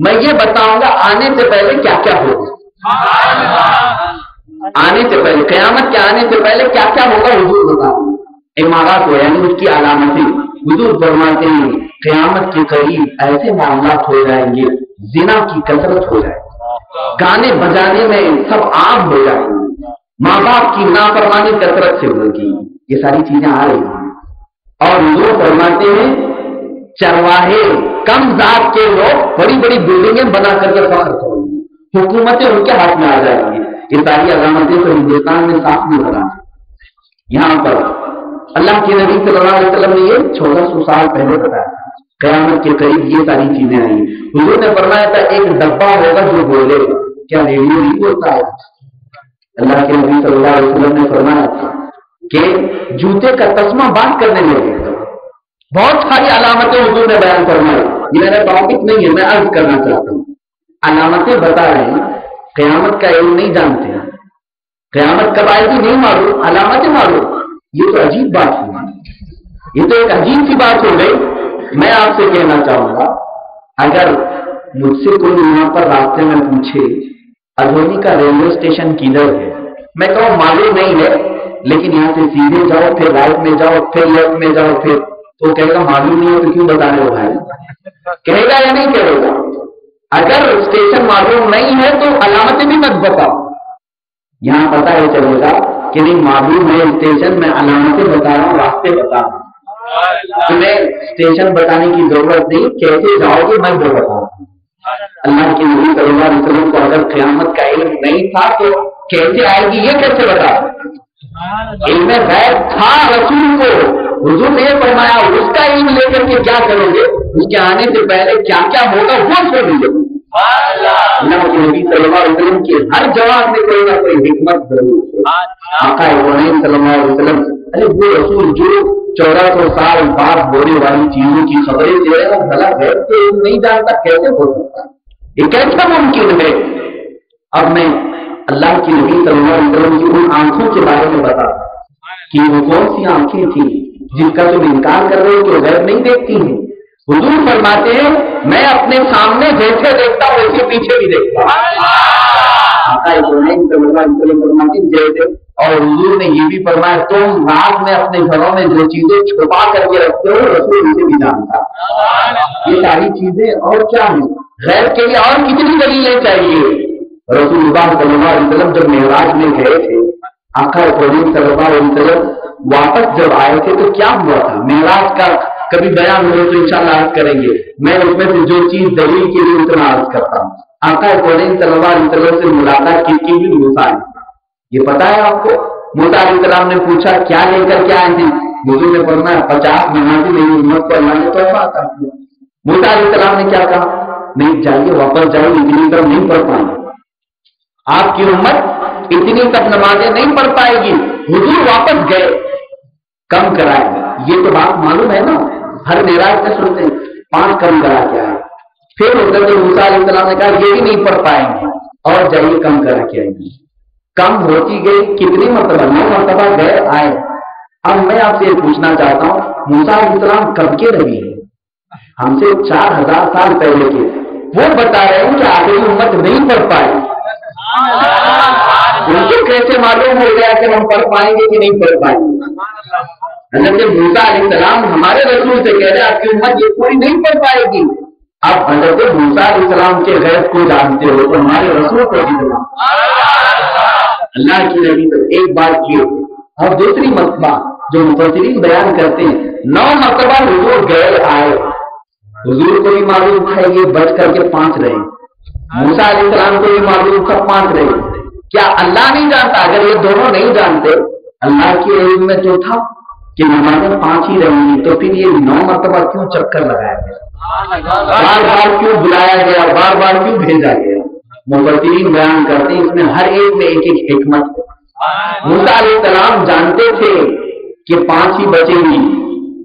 میں یہ بتاؤں گا آنے سے پہلے کیا کیا ہوگا۔ آنے سے پہلے، قیامت کے آنے سے پہلے کیا کیا ہوگا حضور بتاؤں گا۔ عمارات ہو یعنی اس کی علامتیں۔ حضور فرماتے ہیں قیامت کے قریب ایسے معاملات ہو جائیں گے، زنا کی کثرت ہو جائے، گانے بجانے میں سب عام ہو جائیں گے، ماں باپ کی نافرمانی کثرت سے ہوگی، یہ ساری چیزیں آ رہی ہیں۔ اور حضور فرماتے ہیں چرواہے کم ذات کے لوگ بڑی بڑی بلڈنگیں بنا کر کے فخر کریں گے، حکومتیں ان کے ہاتھ میں آ جائیں گی۔ یہ ساری علامتیں تو ہندوستان میں صاف نظر آ یہاں پر اللہ کے نبی صلی اللہ علیہ وسلم نے یہ 1400 سال پہلے بتایا قیامت کے قریب یہ ساری چیزیں آئیں۔ حضور نے فرمایا تھا ایک ڈبہ ہوگا جو بولے گا، کیا ریڈیو نہیں بولتا ہے؟ اللہ کے نبی صلی اللہ علیہ وسلم نے فرمایا تھا کہ جوتے کا تسمہ بات کرنے لگے گا۔ بہت ساری علامتیں حضور نے بیان فرمائی، یہ میرا ٹاپک نہیں ہے، میں عرض کرنا چاہتا ہوں۔ علامتیں بتا رہے ہیں، قیامت کا علم نہیں جانتے ہیں، قیامت کب آئے گی نہیں معلوم، علامتیں معلوم۔ یہ تو عجیب بات ہوئی، یہ تو ایک عجیب سی بات ہو گئی۔ میں آپ سے کہنا چاہوں گا اگر مجھ سے کوئی یہاں پر راستے میں پوچھے ادھونی کا ریلوے اسٹیشن کدھر ہے، میں کہوں معلوم نہیں ہے لیکن یہاں سے سیدھے جاؤ، پھر رائٹ میں جاؤ، پھر لیفٹ میں جاؤ، پھر تو کہے گا معلوم نہیں ہے تو کیوں بتا رہے ہو بھائی؟ کہے گا یا نہیں کہے گا؟ اگر اسٹیشن معلوم نہیں ہے تو علامتیں بھی مت بتاؤ، یہاں پتا ہے چلے گا کہ نہیں معلوم ہے اسٹیشن، میں علامتیں بتا رہا ہوں، راستے بتا رہا ہوں، تمہیں اسٹیشن بتانے کی ضرورت نہیں، کیسے جاؤ گے میں وہ بتاؤں۔ اللہ کے نبی صلی اللہ علیہ وسلم کو اگر قیامت کا علم نہیں تھا تو کیسے آئے گی یہ کیسے بتا؟ علم غیب تھا رسول کو، حضور نے فرمایا اس کا علم لے کر کے کیا کرو گے، اس کے آنے سے پہلے کیا کیا ہوگا وہ سن لیجیے۔ اللہ کے نبی صلی اللہ علیہ وسلم کے ہر جواب میں کوئی نہ کوئی حکمت ضرور ہے۔ آقا ابراہیم صلی اللہ علیہ وسلم ارے وہ رسول جو 1400 سال بعد ہونے والی چیزوں کی خبریں دے رہے ہیں غلط ہے تو نہیں جانتا کیسے ہو سکتا، یہ کیسا ممکن ہے؟ اب میں اللہ کی نبی صلی اللہ علیہ وسلم کی ان آنکھوں کے بارے میں بتا کہ وہ کون سی آنکھیں تھیں جن کا تم انکار کر رہے ہو کہ غیب نہیں دیکھتی ہیں۔ حضور فرماتے ہیں میں اپنے سامنے جیسے دیکھتا ہوں ویسے پیچھے بھی دیکھتا ہوں۔ آقا ابراہیم صلی اللہ علیہ وسلم فرماتے ہیں جیسے، اور حضور نے یہ بھی فرمایا تم رات میں اپنے گھروں میں جو چیزیں چھپا کر کے رکھتے ہو رسول اسے بھی جانتا۔ یہ ساری چیزیں اور کیا ہیں؟ غیب کے لیے اور کتنی دلیلیں چاہیے؟ رسول اللہ صلی اللہ علیہ وسلم جب معراج میں گئے تھے، آقا کریم صلی اللہ علیہ وسلم واپس جب آئے تھے تو کیا ہوا تھا؟ معراج کا کبھی بیان ہو تو انشاءاللہ عرض کریں گے، میں اس میں سے جو چیز دلیل کے لیے اتنا عرض کرتا ہوں۔ آقا کریم صلی اللہ علیہ وسلم سے ملاقات کی بھی مثال یہ پتا ہے آپ کو؟ موسیٰ علیہ السلام نے پوچھا کیا لے کر کے آئے تھے؟ حضور نے فرمایا 50 نمازی میری امت کو اللہ نے تحفہ عطا کیا۔ موسیٰ علیہ السلام نے کیا کہا؟ نہیں جائیے واپس جائیے، اتنی تک نہیں پڑھ پائیں گے، آپ کی امت اتنی تک نمازیں نہیں پڑھ پائے گی۔ حضور واپس گئے، کم کرائے۔ یہ تو بات معلوم ہے نا، ہر معراج میں سنتے ہیں 5 کم کرا کے آئے۔ پھر حضرت موسیٰ علیہ السلام نے کہا یہ بھی نہیں پڑھ پائیں گے، اور جائیے کم کرا کے آئیں گے۔ کم ہوتی گئی، کتنی مرتبہ؟ 9 مرتبہ گئے آئے۔ اب میں آپ سے یہ پوچھنا چاہتا ہوں، موسیٰ علیہ السلام کب کے نبی ہیں؟ ہم سے 4000 سال پہلے کے۔ وہ بتا رہے ہیں کہ آگے امت نہیں پڑھ پائے، ان کو کیسے معلوم ہو گیا کہ ہم پڑھ پائیں گے کہ نہیں پڑھ پائیں گے؟ حضرت موسیٰ علیہ السلام ہمارے رسول سے کہہ رہے ہیں آپ کی امت یہ پوری نہیں پڑھ پائے گی۔ آپ حضرت موسیٰ علیہ السلام کے غیب کو جانتے ہو تو ہمارے رسول کو بھی جانتے ہو۔ اللہ کی نبی تو ایک بار کیے، اور دوسری مرتبہ جو مفسرین بیان کرتے ہیں 9 مرتبہ حضور گئے آئے۔ حضور کو بھی معلوم ہے یہ بچ کر کے 5 رہے، موسیٰ علیہ السلام کو بھی معلوم تھا 5 رہے۔ کیا اللہ نہیں جانتا؟ اگر یہ دونوں نہیں جانتے، اللہ کی علم میں جو تھا کہ نمازیں 5 ہی رہیں گی، تو پھر یہ 9 مرتبہ کیوں چکر لگایا گیا، بار بار کیوں بلایا گیا، بار بار کیوں بھیجا گیا؟ مفسرین بیان کرتے ہیں اس میں ہر ایک میں ایک ایک حکمت۔ موسیٰ علیہ السلام جانتے تھے کہ 5 ہی بچیں گی،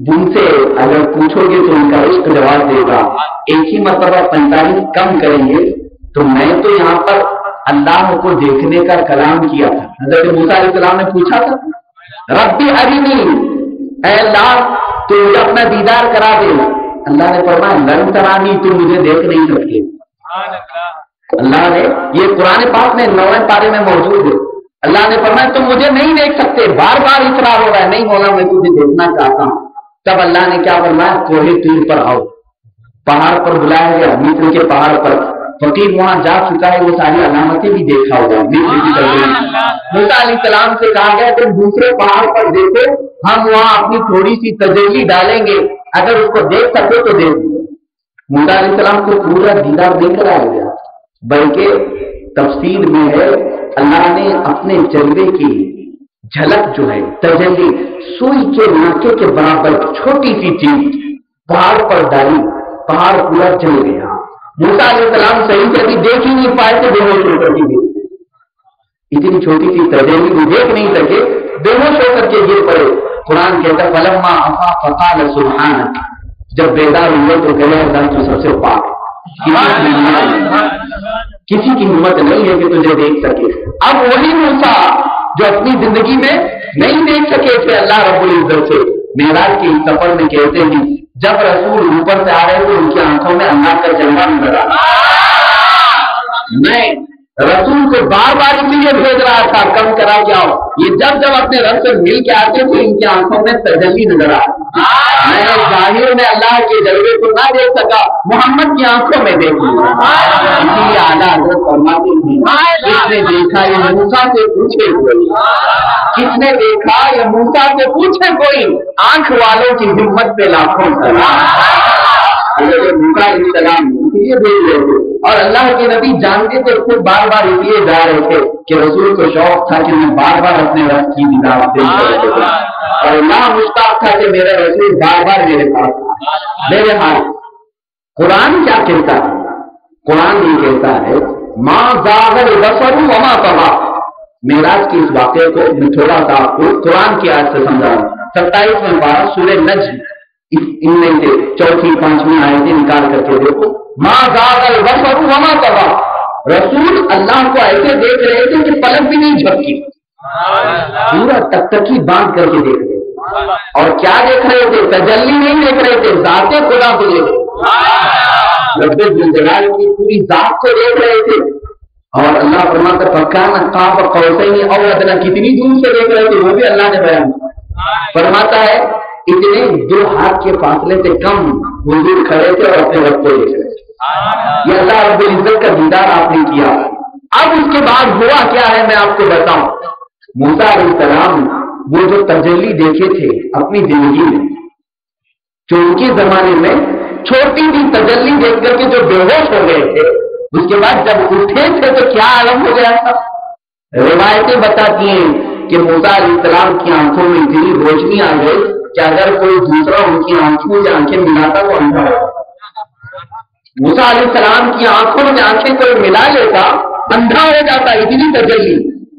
جن سے اگر پوچھو گے تو ان کا عشق جواب دے گا، ایک ہی مرتبہ 45 کم کریں گے۔ تو میں تو یہاں پر اللہ کو دیکھنے کا کلام کیا تھا۔ حضرت موسیٰ علیہ السلام نے پوچھا تھا ربی ارنی، اے اللہ تو مجھے اپنا دیدار کرا دے۔ اللہ نے فرمایا لن ترانی، تم مجھے دیکھ نہیں سکتے۔ اللہ نے یہ قرآن پاک میں 9ویں پارے میں موجود ہے۔ اللہ نے فرمایا تم مجھے نہیں دیکھ سکتے، بار بار اصرار ہو رہا ہے نہیں ہونا، میں تجھے دیکھنا چاہتا ہوں۔ تب اللہ نے کیا فرمایا کوہ طور پر آؤ، پہاڑ پر بلایا گیا، مصر کے پہاڑ پر۔ فقیر وہاں جا چکا ہے، وہ ساری علامتیں بھی دیکھا ہوگا مصر کی طرف۔ موسیٰ علیہ السلام سے کہا گیا تم دوسرے پہاڑ پر دیکھو، ہم وہاں اپنی تھوڑی سی تجلی ڈالیں گے، اگر اس کو دیکھ سکے تو دیکھ لو۔ موسیٰ علیہ السلام کو پورا دیدار دے کر آیا گیا، بلکہ تفسیر میں ہے اللہ نے اپنے جلوے کی جھلک جو ہے تجلی سوئی کے ناکے کے برابر چھوٹی سی چیز پہاڑ پر ڈالی، پہاڑ پورا جل گیا۔ موسیٰ علیہ السلام صحیح سے بھی دیکھ ہی نہیں پائے تھے، بے ہوش ہو کر کے اتنی چھوٹی سی تجلی بھی دیکھ نہیں سکے، بے ہوش ہو کر کے گر پڑے۔ قرآن کہتا ہے فلما افاق فقال سبحانک، جب بیدار ہوئے تو کہے اللہ تو سب سے پاک، کسی کی ہمت نہیں ہے کہ تجھے دیکھ سکے۔ اب وہی موسیٰ جو اپنی زندگی میں نہیں دیکھ سکے تھے اللہ رب العزت سے، معراج کے سفر میں کہتے ہیں جب رسول اوپر سے آ رہے تو ان کی آنکھوں میں اللہ کا جلوہ نظر آ رہا۔ میں رسول کو بار بار اس لیے بھیج رہا تھا کم کرا کے آؤ، یہ جب جب اپنے رب سے مل کے آتے تھے ان کی آنکھوں میں تجلی نظر آ رہی۔ میں ظاہر میں اللہ کے جلوے کو نہ دیکھ سکا، محمد کی آنکھوں میں دیکھ لیا۔ اسی لیے اعلیٰ حضرت فرماتے ہیں کس نے دیکھا یہ موسیٰ سے پوچھے کوئی، کس نے دیکھا یہ موسیٰ سے پوچھے کوئی، آنکھ والوں کی ہمت پہ لاکھوں سلام۔ موسیٰ علیہ السلام اس لیے بھیج رہے تھے، اور اللہ کے نبی جانتے تھے خود بار بار اس لیے جا رہے تھے کہ رسول کو شوق تھا کہ میں بار بار اپنے رب کی دیدار دیکھ رہا، اور اللہ مشتاق تھا کہ میرا رسول بار بار میرے پاس میرے ہاتھ۔ قرآن کیا کہتا ہے؟ قرآن یہ کہتا ہے ما زاغ البصر وما طغى۔ معراج کے اس واقعے کو میں تھوڑا سا آپ کو قرآن کی آیت سے سمجھا رہا ہوں۔ 27ویں پارہ سورہ نجم، ان میں سے 4 5 آیتیں نکال کر کے دیکھو۔ ما زاغ البصر وما طغى، رسول اللہ کو ایسے دیکھ رہے تھے کہ پلک بھی نہیں جھپکی، پورا تک باندھ کر کے دیکھ رہے تھے۔ اور کیا دیکھ رہے تھے؟ تجلی نہیں دیکھ رہے تھے، ذات خدا کو دیکھ رہے، رب الجلال کی پوری ذات کو دیکھ رہے تھے۔ اور اللہ فرماتا فکان قاب قوسین او ادنی، کتنی دور سے دیکھ رہے تھے وہ بھی اللہ نے بیان فرماتا ہے اتنے 2 ہاتھ کے فاصلے سے کم حضور کھڑے تھے اور اپنے رب کو دیکھ رہے تھے۔ یہ اللہ رب العزت کا دیدار آپ نے کیا۔ اب اس کے بعد ہوا کیا ہے میں آپ کو بتاؤں۔ موسیٰ علیہ السلام وہ جو تجلی دیکھے تھے اپنی زندگی میں، جو ان کے زمانے میں چھوٹی سی تجلی دیکھ کر کے جو بے ہوش ہو گئے تھے، اس کے بعد جب اٹھے تھے تو کیا عالم ہو گیا تھا۔ روایتیں بتاتی ہیں کہ موسیٰ علیہ السلام کی آنکھوں میں اتنی روشنی آ گئی کہ اگر کوئی دوسرا ان کی آنکھوں سے آنکھیں ملاتا تو اندھا ہو. موسیٰ علیہ السلام کی آنکھوں سے آنکھیں کوئی ملا لیتا اندھا ہو جاتا. اتنی تجلی،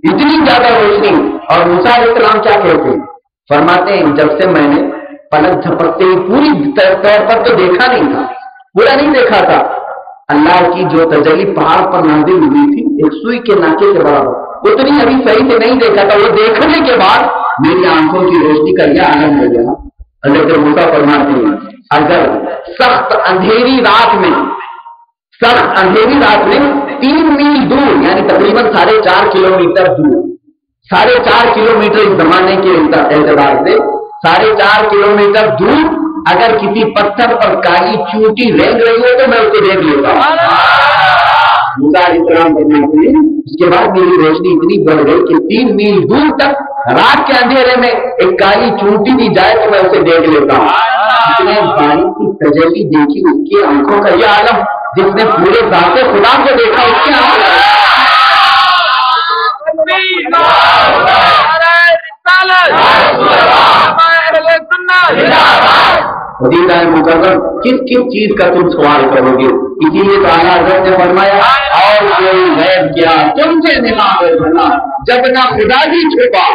اتنی زیادہ روشنی. اور موسیٰ علیہ السلام کیا کہتے ہیں؟ فرماتے ہیں جب سے میں نے پلک جھپکتے ہی پوری طور پر تو دیکھا نہیں تھا، پورا نہیں دیکھا تھا، اللہ کی جو تجلی پہاڑ پر نازل ہوئی تھی ایک سوئی کے ناکے کے برابر، اتنی ابھی صحیح سے نہیں دیکھا تھا. وہ دیکھنے کے بعد میری آنکھوں کی روشنی کا یہ عالم ہو گیا. حضرت موسیٰ فرماتے ہیں اگر سخت اندھیری رات میں 3 میل دور یعنی تقریباً 4.5 کلومیٹر دور، 4.5 کلومیٹر اس زمانے کے اعتبار سے 4.5 کلومیٹر دور اگر کسی پتھر پر کالی چونٹی رینگ رہی ہو تو میں اسے دیکھ لیتا ہوں. موسیٰ علیہ السلام فرماتے ہیں اس کے بعد میری روشنی اتنی بڑھ گئی کہ 3 میل دور تک رات کے اندھیرے میں ایک کالی چونٹی بھی جائے تو میں اسے دیکھ لیتا ہوں. اس نے باریک کی تجلی دیکھی، اس کی آنکھوں کا یہ عالم جس نے پورے ذات خدا کو دیکھا اس کی آنکھوں مقرر کس چیز کا تم سوال کرو گے؟ اسی لیے تو اعلیٰ حضرت نے فرمایا اور کوئی غیب کیا تم سے نماز بنا جب نہ خدا ہی چھپا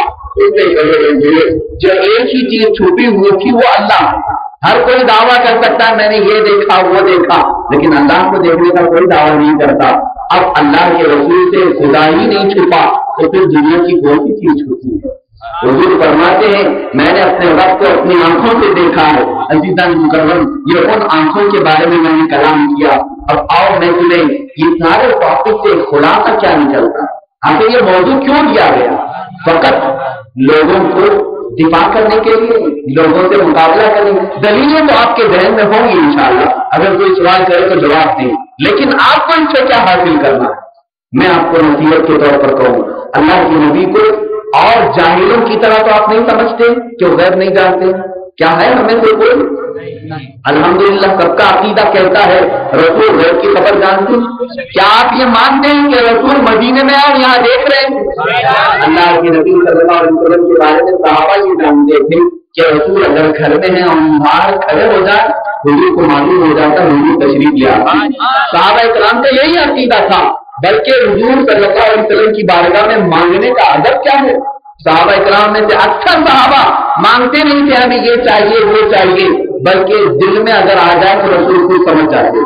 جو ایک ہی چیز چھپی ہوئی تھی وہ اللہ. ہر کوئی دعویٰ کر سکتا ہے میں نے یہ دیکھا وہ دیکھا، لیکن اللہ کو دیکھنے کا کوئی دعویٰ نہیں کرتا. اب اللہ کے رسول سے خدا ہی نہیں چھپا تو پھر دنیا کی کون سی چیز چھپی ہے؟ حضور فرماتے ہیں میں نے اپنے رب کو اپنی آنکھوں سے دیکھا ہے. عزیزان مکرم یہ ان آنکھوں کے بارے میں نے کلام کیا. اب آؤ میں تمہیں یہ سارے ٹاپک سے خلاصہ کیا نکلتا ہے، آخر یہ موضوع کیوں دیا گیا؟ فقط لوگوں کو دفاع کرنے کے لیے، لوگوں سے مقابلہ کرنے کے لیے. دلیلیں تو آپ کے ذہن میں ہوں گی انشاءاللہ، اگر کوئی سوال کرے تو جواب دیں، لیکن آپ کو اس سے کیا حاصل کرنا ہے؟ میں آپ کو نصیحت کے طور پر کہوں اللہ کے نبی کو اور جاہلوں کی طرح تو آپ نہیں سمجھتے کہ وہ غیب نہیں جانتے. کیا ہے ہمیں سے کوئی؟ الحمدللہ سب کا عقیدہ کہتا ہے رسول غیب کی خبر جانتے. کیا آپ یہ مانتے ہیں کہ رسول مدینے میں اور یہاں دیکھ رہے ہیں؟ اللہ کے نبی صلی اللہ علیہ وسلم کے بارے میں صحابہ یہ جانتے تھے کہ رسول اگر گھر میں ہیں اور باہر کھڑے ہو جائے حضور کو معلوم ہو جاتا حضور تشریف لے آتے. صحابہ کرام کا یہی عقیدہ تھا. بلکہ حضور صلی اللہ علیہ وسلم کی بارگاہ میں مانگنے کا ادب کیا ہے؟ صحابہ اکرام میں سے اکثر صحابہ مانگتے نہیں تھے ہمیں یہ چاہیے وہ چاہیے، بلکہ دل میں اگر آ جائے تو رسول کو سمجھ جاتے.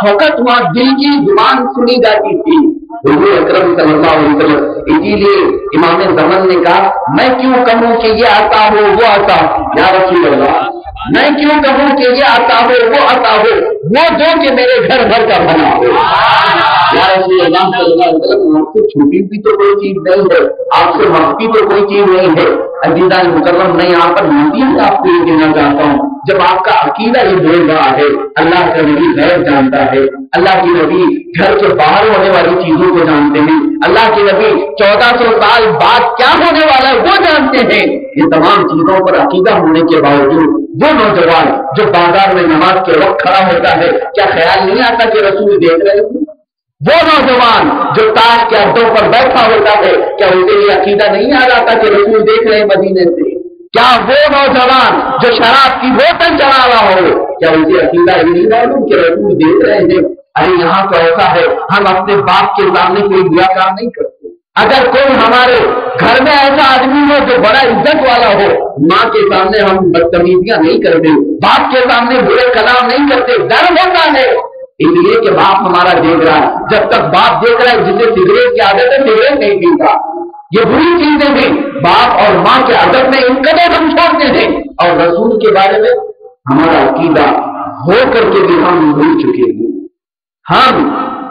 فقط وہاں دل کی زبان سنی جاتی تھی. حضور اکرم صلی اللہ علیہ وسلم اسی لیے امام زمان نے کہا میں کیوں کہوں کہ یہ آتا ہو وہ آتا ہو یا رسول اللہ، میں کیوں کہوں کہ یہ آتا ہو وہ آتا ہو، وہ دو کہ میرے گھر بھر کا بنا ہو. یا رسول اللہ صلی اللہ علیہ وسلم آپ سے چھوٹی بھی تو کوئی چیز نہیں ہے، آپ سے مخفی تو کوئی چیز نہیں ہے. عزیزان مکرم میں یہاں پر نصیحت آپ کو یہ دینا چاہتا ہوں، جب آپ کا عقیدہ یہ بول رہا ہے اللہ کا نبی غیب جانتا ہے، اللہ کے نبی گھر کے باہر ہونے والی چیزوں کو جانتے ہیں، اللہ کے نبی 1400 سال بعد کیا ہونے والا ہے وہ جانتے ہیں، یہ تمام چیزوں پر عقیدہ ہونے کے باوجود وہ نوجوان جو بازار میں نماز کے وقت کھڑا ہوتا ہے کیا خیال نہیں آتا کہ رسول دیکھ رہے ہیں؟ وہ نوجوان جو تاج کے اڈوں پر بیٹھا ہوتا ہے کیا اسے یہ عقیدہ نہیں آ جاتا کہ رسول دیکھ رہے ہیں مدینے سے؟ کیا وہ نوجوان جو شراب کی بوتل چلا رہا ہو کیا اسے عقیدہ یہ نہیں معلوم کہ رسول دیکھ رہے ہیں؟ ارے یہاں تو ایسا ہے ہم اپنے باپ کے سامنے کوئی برا کام نہیں کرتے. اگر کوئی ہمارے گھر میں ایسا آدمی ہو جو بڑا عزت والا ہو، ماں کے سامنے ہم بدتمیزیاں نہیں کرتے، باپ کے سامنے برے کلام نہیں کرتے. ڈر ہوتا ہے اس لیے کہ باپ ہمارا دیکھ رہا ہے. جب تک باپ دیکھ رہا ہے جسے سگریٹ کی عادت ہے سگریٹ نہیں پیتا. یہ بری چیزیں بھی باپ اور ماں کے ادب میں ان قدر ہم چھوڑتے تھے، اور رسول کے بارے میں ہمارا عقیدہ ہو کر کے بھی ہم بھول چکے ہیں.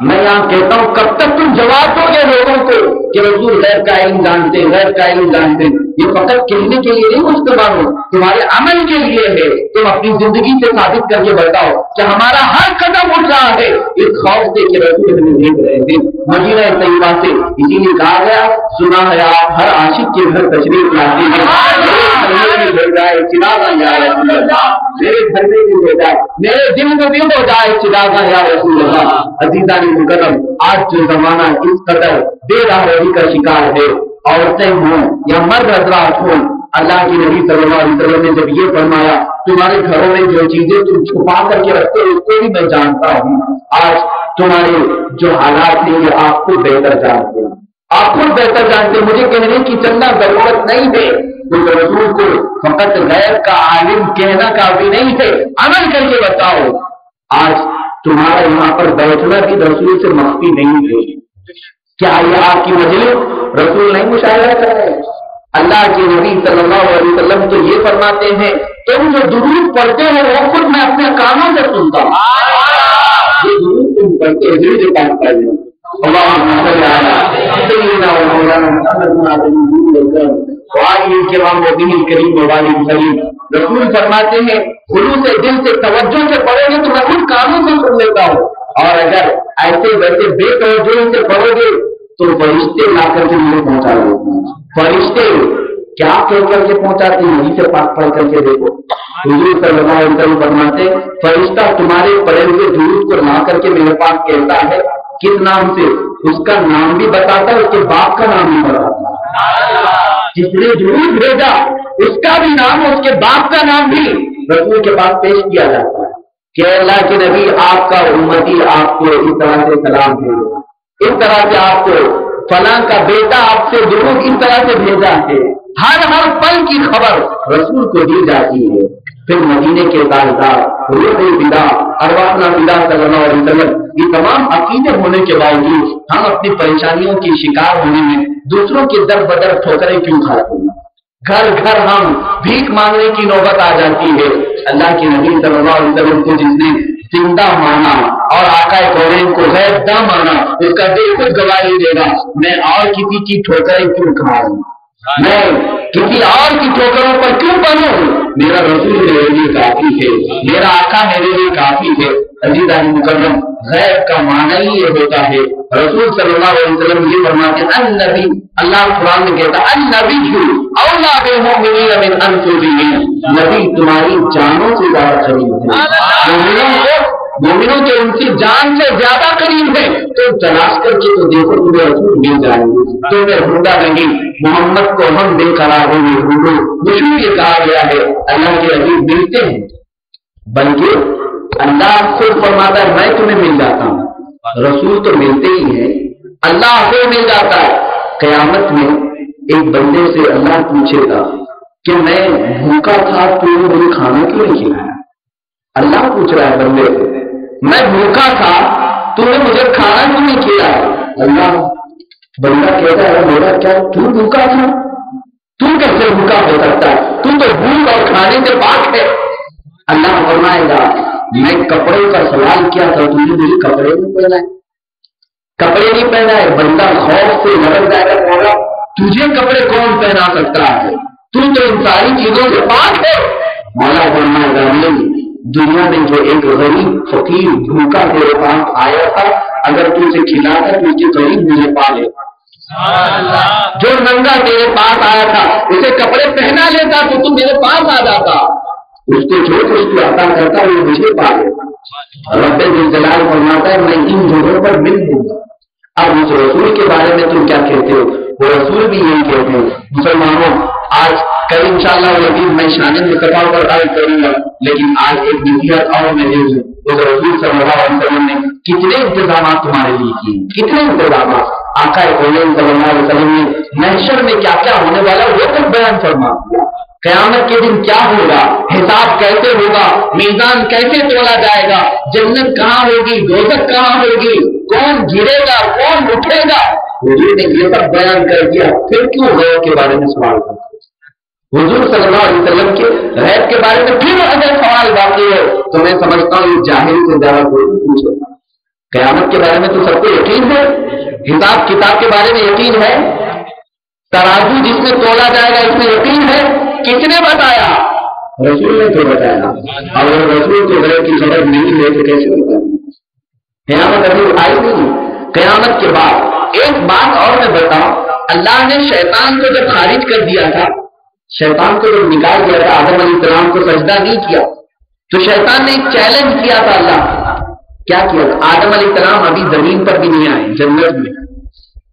میں یہاں کہتا ہوں کب تک تم جواب دو گے لوگوں کو کہ رسول غیب کا علم جانتے غیب کا علم جانتے؟ یہ فقط کہنے کے لیے نہیں استعمال ہو، تمہارے عمل کے لیے ہے. تم اپنی زندگی سے ثابت کر کے بتاؤ کہ ہمارا ہر قدم اٹھ رہا ہے اس خوف سے کہ رسول ہمیں دیکھ رہے تھے مدینہ طیبہ سے. اسی لیے کہا گیا سنا ہے آپ ہر عاشق کے گھر تشریف لاتے ہیں، میرے گھر میں بھی ہو جائے میرے دل میں بھی ہو جائے چراغاں یا رسول اللہ. عزیزان مکرم آج جو زمانہ اس قدر بے راہی کا شکار ہے عورتیں ہوں یا مرد حضرات ہوں، اللہ کے نبی صلی اللہ علیہ وسلم نے جب یہ فرمایا تمہارے گھروں میں جو چیزیں تم چھپا کر کے رکھتے ہو اس کو بھی میں جانتا ہوں، آج تمہارے جو حالات ہیں یہ آپ کو بہتر جانتے ہیں، آپ خود بہتر جانتے ہیں، مجھے کہنے کی چندہ ضرورت نہیں ہے، تو رسول کو فقط غیب کا عالم کہنا کافی نہیں ہے، عمل کر کے بتاؤ۔ آج تمہارا یہاں پر بیٹھنا بھی رسول سے مخفی نہیں ہے، کیا یہ آپ کی مجلس رسول نہیں مشاہدہ کر رہے؟ اللہ کے نبی صلی اللہ علیہ وسلم تو یہ فرماتے ہیں تم جو درود پڑھتے ہو وہ خود میں اپنے کانوں سے سنتا ہوں، یہ درود تم پڑھتے ہو جو کام کر رہے ہو، اللہم صلی علی سیدنا و مولانا محمد رسول فرماتے ہیں خلوص دل سے توجہ سے پڑھو گے تو میں خود کانوں سے سن لیتا ہوں، اور اگر ایسے ویسے بے توجہ سے پڑھو گے تو فرشتے لا کر کے مجھے پہنچا دیتے ہیں۔ فرشتے کیا کہہ کر کے پہنچاتے ہیں؟ وہی سے پاک پڑھ کر کے دیکھو، حضور صلی اللہ علیہ وسلم فرماتے فرشتہ تمہارے پڑھے ہوئے درود کو لا کر کے میرے پاس کہتا ہے کس نام سے، اس کا نام بھی بتاتا ہے، اس کے باپ کا نام بھی بتاتا ہے، جس نے درود بھیجا اس کا بھی نام اس کے باپ کا نام بھی رسول کے پاس پیش کیا جاتا ہے کہ اللہ کے نبی آپ کا امتی آپ کو اس طرح سے سلام بھیجا، اس طرح سے آپ کو فلاں کا بیٹا آپ سے درود اس طرح سے بھیجا ہے، ہر پل کی خبر رسول کو دی جاتی ہے۔ پھر مدینے کے تاجدار روح الفدا ارواحنا فدا صلی اللہ علیہ وسلم، یہ تمام عقیدے ہونے کے باوجود ہم اپنی پریشانیوں کی شکار ہونے میں دوسروں کے در بدر ٹھوکریں کیوں کھاتے ہیں؟ گھر گھر ہم بھیک مانگنے کی نوبت آ جاتی ہے۔ اللہ کے نبی صلی اللہ علیہ وسلم کو جس نے زندہ مانا اور آقا کونین کو غیب نہ مانا، اس کا دل خود گواہی دے گا میں اور کسی کی ٹھوکریں کیوں کھا رہا ہوں، میں کسی اور کی ٹھوکروں پر کیوں بنوں، میرا رسول میرے لیے کافی ہے، میرا آقا میرے لیے کافی ہے۔ عزیزان مکرم، غیب کا معنی ہی یہ ہوتا ہے، رسول صلی اللہ علیہ وسلم یہ فرماتے ہیں النبی، اللہ قرآن میں کہتا ہے النبی اولا بالمؤمنین من انفسہم، نبی تمہاری جانوں سے زیادہ قریب ہے، مومنوں کے ان کی جان سے زیادہ قریب ہے، تم تلاش کر کے تو دیکھو تمہیں رسول مل جائیں گے، تمہیں ڈھونڈا نہیں، محمد کو ہم بے قرار ہوں گے ڈھونڈو، مشہور یہ کہا گیا ہے اللہ کے عزیز ملتے ہیں، بلکہ اللہ خود فرماتا ہے میں تمہیں مل جاتا ہوں، رسول تو ملتے ہی ہیں، اللہ کو مل جاتا ہے۔ قیامت میں ایک بندے سے اللہ پوچھے گا کہ میں بھوکا تھا تو نے مجھے کھانا کیوں نہیں کھلایا؟ اللہ پوچھ رہا ہے بندے سے میں بھوکا تھا تو نے مجھے کھانا کیوں نہیں کھلایا؟ اللہ بندہ کہتا ہے میرا کیا تو بھوکا تھا، تو کیسے بھوکا ہو سکتا ہے، تو بھوک اور کھانے سے پاک ہے۔ اللہ فرمائے گا میں کپڑے کا سوال کیا تھا تم نے مجھے کپڑے نہیں پہنائے، کپڑے نہیں پہنائے، بندہ خوف سے لڑک جائے گا، ہوگا تجھے کپڑے کون پہنا سکتا ہے، تو ان ساری چیزوں سے پاک ہے۔ مولا فرمائے گا نہیں، دنیا میں جو ایک غریب فقیر بھوکا تیرے پاس آیا تھا اگر تو اسے کھلاتا تو اس کے قریب مجھے پالے، جو ننگا تیرے پاس آیا تھا اسے کپڑے پہنا لیتا تو تم میرے پاس آ جاتا، اس کو جو اس کو عطا کرتا وہ مجھے پالے۔ رب جلال فرماتا ہے میں ان جگہوں پر مل دوں گا۔ اب اس رسول کے بارے میں تم کیا کہتے ہو؟ وہ رسول بھی یہی کہتے ہیں۔ مسلمانوں آج کل انشاءاللہ العزیز میں شان مصطفیٰ پر عرض کروں گا، لیکن آج ایک نصیحت اور میں دے دوں، اس رسول صلی اللہ علیہ وسلم نے کتنے انتظامات تمہارے لیے کیے، کتنے انتظامات آقا کونین صلی اللہ علیہ وسلم نے محشر میں کیا کیا ہونے والا وہ تک بیان فرما دیا، قیامت کے دن کیا ہوگا، حساب کیسے ہوگا، میزان کیسے تولا جائے گا، جنت کہاں ہوگی، دوزخ کہاں ہوگی، کون گرے گا کون اٹھے گا، حضور نے یہ سب بیان کر دیا، پھر کیوں غیب کے بارے میں سوال کرتے؟ حضور صلی اللہ علیہ وسلم کے غیب کے بارے میں پھر اگر سوال باقی ہے تو میں سمجھتا ہوں جاہل سے زیادہ کوئی پوچھے۔ قیامت کے بارے میں تو سب کو یقین ہے، حساب کتاب کے بارے میں یقین ہے، ترازو جس میں تولا جائے گا اس میں یقین ہے، کس نے بتایا؟ رسول نے تو بتایا، اور رسول کو غیب کی خبر نہیں لے تو کیسے بتایا؟ قیامت ابھی آئی نہیں۔ قیامت کے بعد ایک بات اور میں بتاؤں، اللہ نے شیطان کو جب خارج کر دیا تھا، شیطان کو جب نکال دیا تھا، آدم علیہ السلام کو سجدہ نہیں کیا تو شیطان نے ایک چیلنج کیا تھا، اللہ کیا کیا تھا؟ آدم علیہ السلام ابھی زمین پر بھی نہیں آئے، جنت میں،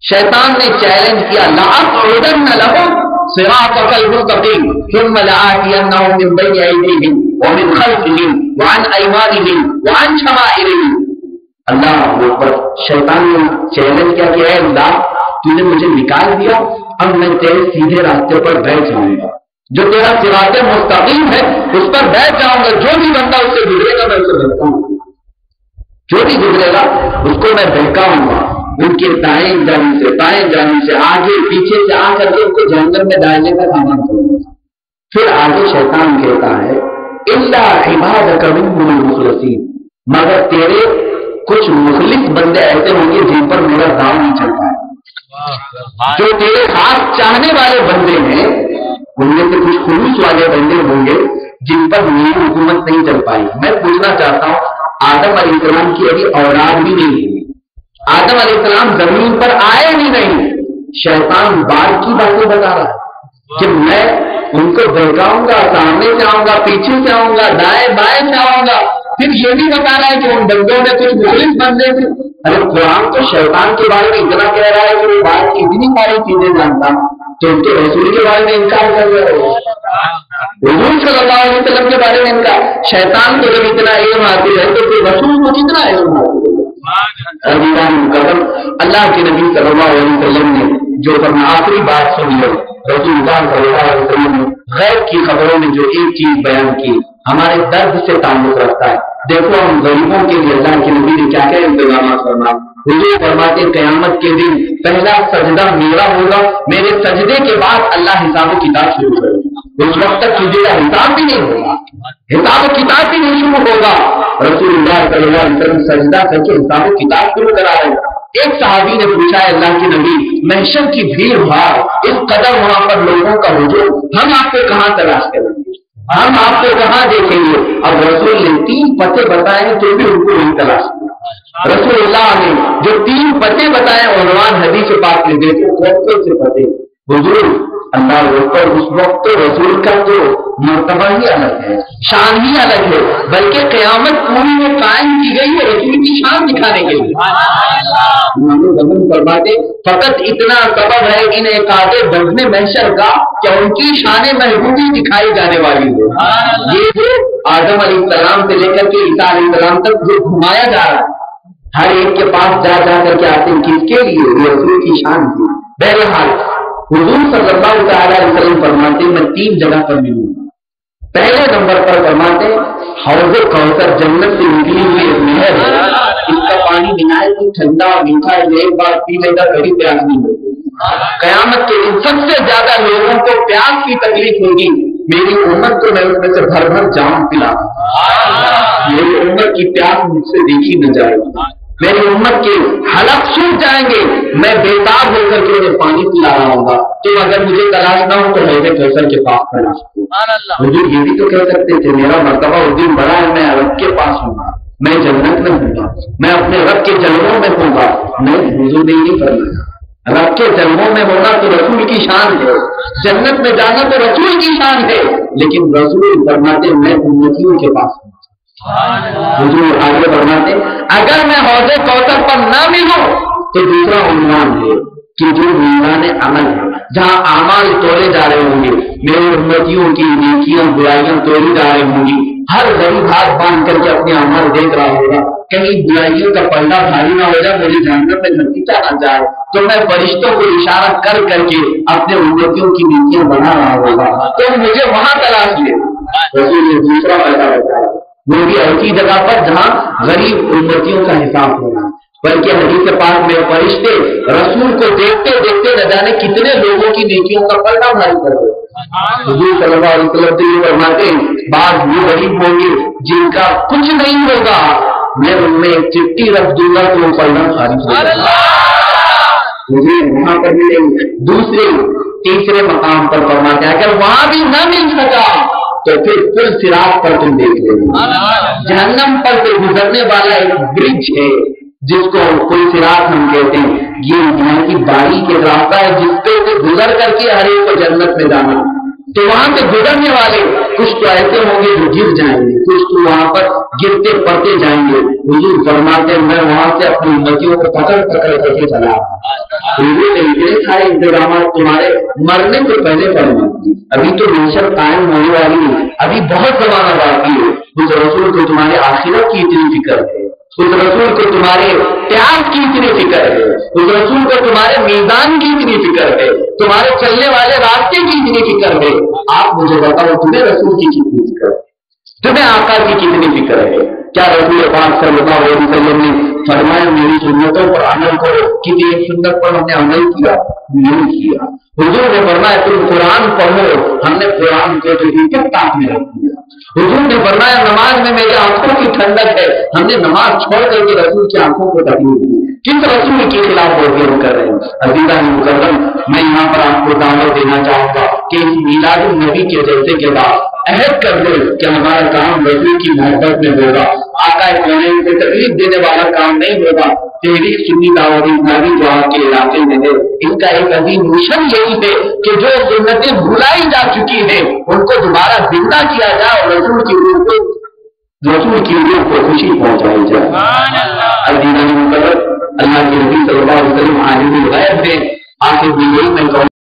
شیطان نے چیلنج کیا لَأَقْعُدَنَّ لَهُمْ صِرَاطَكَ الْمُسْتَقِيمَ ثُمَّ لَآتِيَنَّهُم مِّن بَيْنِ أَيْدِيهِمْ وَمِنْ خَلْفِهِمْ وَعَنْ أَيْمَانِهِمْ وَعَنْ شَمَائِلِهِمْ. اللہ اوپر شیطان نے چیلنج کیا کہ اے اللہ تو نے مجھے نکال دیا، اب میں تیرے سیدھے راستے پر بیٹھ جاؤں گا، جو تیرا صراط مستقیم ہے اس پر بیٹھ جاؤں گا، جو بھی بندہ اس سے گزرے گا میں اسے بہکاؤں گا، جو بھی گزرے گا اس کو میں بہکاؤں گا، ان کے دائیں جانب سے بائیں جانب سے آگے پیچھے سے آ کر کے ان کو جہنم میں ڈالنے کا سامان کروں گا. پھر آگے شیطان کہتا ہے الا عبادک منهم المخلصین، مگر تیرے کچھ مخلص بندے ایسے ہوں گے جن پر میرا داؤ نہیں چلتا ہے، جو تیرے خاص چاہنے والے بندے ہیں ان میں سے کچھ خلوص والے بندے ہوں گے جن پر میری حکومت نہیں چل پائی. میں پوچھنا چاہتا ہوں آدم علیہ السلام کی ابھی اولاد بھی نہیں ہوئی، آدم علیہ السلام زمین پر آئے ہی نہیں، شیطان بعد کی باتیں بتا رہا ہے کہ میں ان کو بہکاؤں گا، سامنے سے آؤں گا، پیچھے سے آؤں گا، دائیں بائیں سے آؤں گا. پھر یہ بھی بتا رہا ہے کہ ان بندوں میں کچھ مخلص بندے تھے. ارے قرآن تو شیطان کے بارے میں اتنا کہہ رہا ہے کہ وہ بات کی اتنی ساری چیزیں جانتا، تو ان کے رسول کے بارے میں انکار کر رہے ہو. حضور صلی اللہ علیہ وسلم کے بارے میں انکار. شیطان کو جب اتنا علم حاصل ہے تو پھر رسول کو کتنا علم حاصل ہے. اللہ کے نبی صلی اللہ علیہ وسلم نے جو آخری بات سنی ہے، رسول اللہ صلی اللہ علیہ وسلم نے غیب کی خبروں میں جو ایک چیز بیان کی ہمارے درد سے تعلق رکھتا ہے. دیکھو ہم غریبوں کے لیے اللہ کے نبی نے کیا کیا انتظامات فرمائے. حضور فرماتے قیامت کے دن پہلا سجدہ میرا ہوگا، میرے سجدے کے بعد اللہ حساب و کتاب شروع کرے گا. اس وقت تک کسی کا حساب بھی نہیں ہوگا، حساب و کتاب بھی نہیں شروع ہوگا. رسول اللہ صلی اللہ علیہ وسلم سجدہ کر کے حساب و کتاب شروع کرا رہے ہیں. ایک صحابی نے پوچھا ہے اللہ کے نبی محشر کی بھیڑ بھاڑ اس قدر وہاں پر لوگوں کا ہجوم، ہم آپ کو کہاں تلاش کریں گے، ہم آپ کو کہاں دیکھیں گے؟ اب رسول نے 3 پتے بتائے تو بھی ان کو نہیں تلاش کیا. رسول اللہ نے جو 3 پتے بتائے عنوان حدیث پاک میں دیکھو کون سے پتے. حضور اللہ پر اس وقت تو رسول کا تو مرتبہ ہی الگ ہے، شان ہی الگ ہے، بلکہ قیامت پوری میں قائم کی گئی ہے رسول کی شان دکھانے کے لیے. فرماتے فقط اتنا سبب ہے ان ایک بزم محشر کا کہ ان کی شان محبوبی دکھائی جانے والی ہے. یہ جو آدم علیہ السلام سے لے کر کے عیسیٰ علیہ السلام تک جو گھمایا جا رہا ہے، ہر ایک کے پاس جا جا کر کے آتے ہیں کس کے لیے؟ رسول کی شان کی. بہرحال حضور صلی اللہ تعالی علیہ وسلم فرماتے میں 3 جگہ پر ملوں گا. پہلے نمبر پر فرماتے حوض کوثر جنت سے نکلی ہوئی ایک نہر ہے، اس کا پانی نہایت ٹھنڈا میٹھا ہے، ایک بار پی لے گا کبھی پیاس نہیں ہوگی. قیامت کے دن سب سے زیادہ لوگوں کو پیاس کی تکلیف ہوگی. میری امت کو میں اس میں سے بھر بھر جام پلا، میری امت کی پیاس مجھ سے دیکھی نہ جائے گی، میری امت کے حلق سوکھ جائیں گے، میں بےتاب ہو کر کے انہیں پانی پلا رہا ہوں گا. تو اگر مجھے تلاش نہ ہو تو حوض کوثر کے پاس تلاش کرو. مجھے یہ بھی تو کہہ سکتے تھے میرا مرتبہ اس دن بڑا ہے، میں رب کے پاس ہوں گا، میں جنت میں ہوں گا، میں اپنے رب کے جلووں میں ہوں گا. حضور نے نہیں فرمایا. رب کے جلووں میں ہونا تو رسول کی شان ہے، جنت میں جانا تو رسول کی شان ہے، لیکن رسول فرماتے میں امتیوں کے پاس ہوں. حضور آگے فرماتے اگر میں حوض کوثر پر نہ ملوں تو دوسرا عنوان ہے کہ جو میزان عمل ہے، جہاں اعمال تولے جا رہے ہوں گے، میرے امتیوں کی نیکیاں برائیاں تولی جا رہی ہوں گی. ہر غریب ہاتھ باندھ کر کے اپنے اعمال دیکھ رہا ہوگا، کہیں برائیوں کا پلڑا بھاری نہ ہو جائے، مجھے جہنم میں گھسیٹا نہ جائے. تو میں فرشتوں کو اشارہ کر کر کے اپنے امتیوں کی نیکیاں بنا رہا ہوگا، تو مجھے وہاں تلاش لے. رسول نے دوسرا پیدا بتایا، وہ بھی ایسی جگہ پر جہاں غریب امتیوں کا حساب ہونا. بلکہ حدیث پاک میں فرشتے رسول کو دیکھتے دیکھتے نہ جانے کتنے لوگوں کی نیکیوں کا پلڑا بھاری کر دے. حضور صلی اللہ علیہ وسلم تو یہ فرماتے بعض وہ غریب ہوں گے جن کا کچھ نہیں ہوگا، میں ان میں ایک چٹھی رکھ دوں گا تو وہ پلڑا بھاری ہو جائے گا، مجھے وہاں پر ملیں گے. دوسرے تیسرے مقام پر فرماتے اگر وہاں بھی نہ مل سکا تو پھر پل صراط پر تم دیکھ لیں گے. جہنم پر سے گزرنے والا ایک برج ہے جس کو پل صراط ہم کہتے ہیں. یہ دنیا کی باریک ایک راستہ ہے جس پہ سے گزر کر کے ہر ایک کو جنت میں جانا. تو وہاں سے گزرنے والے کچھ تو ایسے ہوں گے جو گر جائیں گے، کچھ تو وہاں پر گرتے پڑتے جائیں گے۔ حضور فرماتے میں وہاں سے اپنی امتیوں کو پکڑ کر کے چلا۔ حضور نے اتنے سارے انتظامات تمہارے مرنے سے پہلے فرما دی، ابھی تو منشر قائم ہونے والی ہے، ابھی بہت زمانہ باقی ہے۔ اس رسول کو تمہارے آخرت کی اتنی فکر ہے، اس رسول کو تمہارے پیار کی اتنی فکر ہے، اس رسول کو تمہارے میدان کی اتنی فکر ہے، تمہارے چلنے والے راستے کی اتنی فکر ہے۔ آپ مجھے بتاؤ تمہیں رسول کی کتنی فکر ہے، تمہیں آقا کی کتنی فکر ہے؟ کیا رسول پاک صلی اللہ علیہ وسلم نے فرمایا میری سنتوں پر عمل کرو؟ کسی ایک سنت پر ہم نے عمل کیا؟ نہیں کیا۔ حضور نے فرمایا تم قرآن پڑھو، ہم نے قرآن کو تو تاک میں رکھ دیا۔ حضور نے فرمایا نماز میں میری آنکھوں کی ٹھنڈک ہے، ہم نے نماز چھوڑ کر کے رسول کی آنکھوں کو تکلیف دی۔ کس رسول کے خلاف ورزی ہم کر رہے ہیں؟ عزیزان مکرم، میں یہاں پر آپ کو دعوت دینا چاہوں گا کہ اس میلاد النبی کے جلسے کے بعد عہد کر دے کہ ہمارا کام رسول کی محبت میں ہوگا، آقا کونین سے تکلیف دینے والا کام نہیں ہوگا۔ تحریک سنی دعوت اسلامی جو آپ کے علاقے میں ہے، اس کا ایک عظیم مشن یہی ہے کہ جو سنتیں بھلائی جا چکی ہیں ان کو دوبارہ زندہ کیا جائے اور رسول کی روح کو خوشی پہنچائی جائے۔ عزیزان مقرر، اللہ کے نبی صلی اللہ علیہ وسلم عالم الغیب ہے، آخر بھی یہی میں کہوں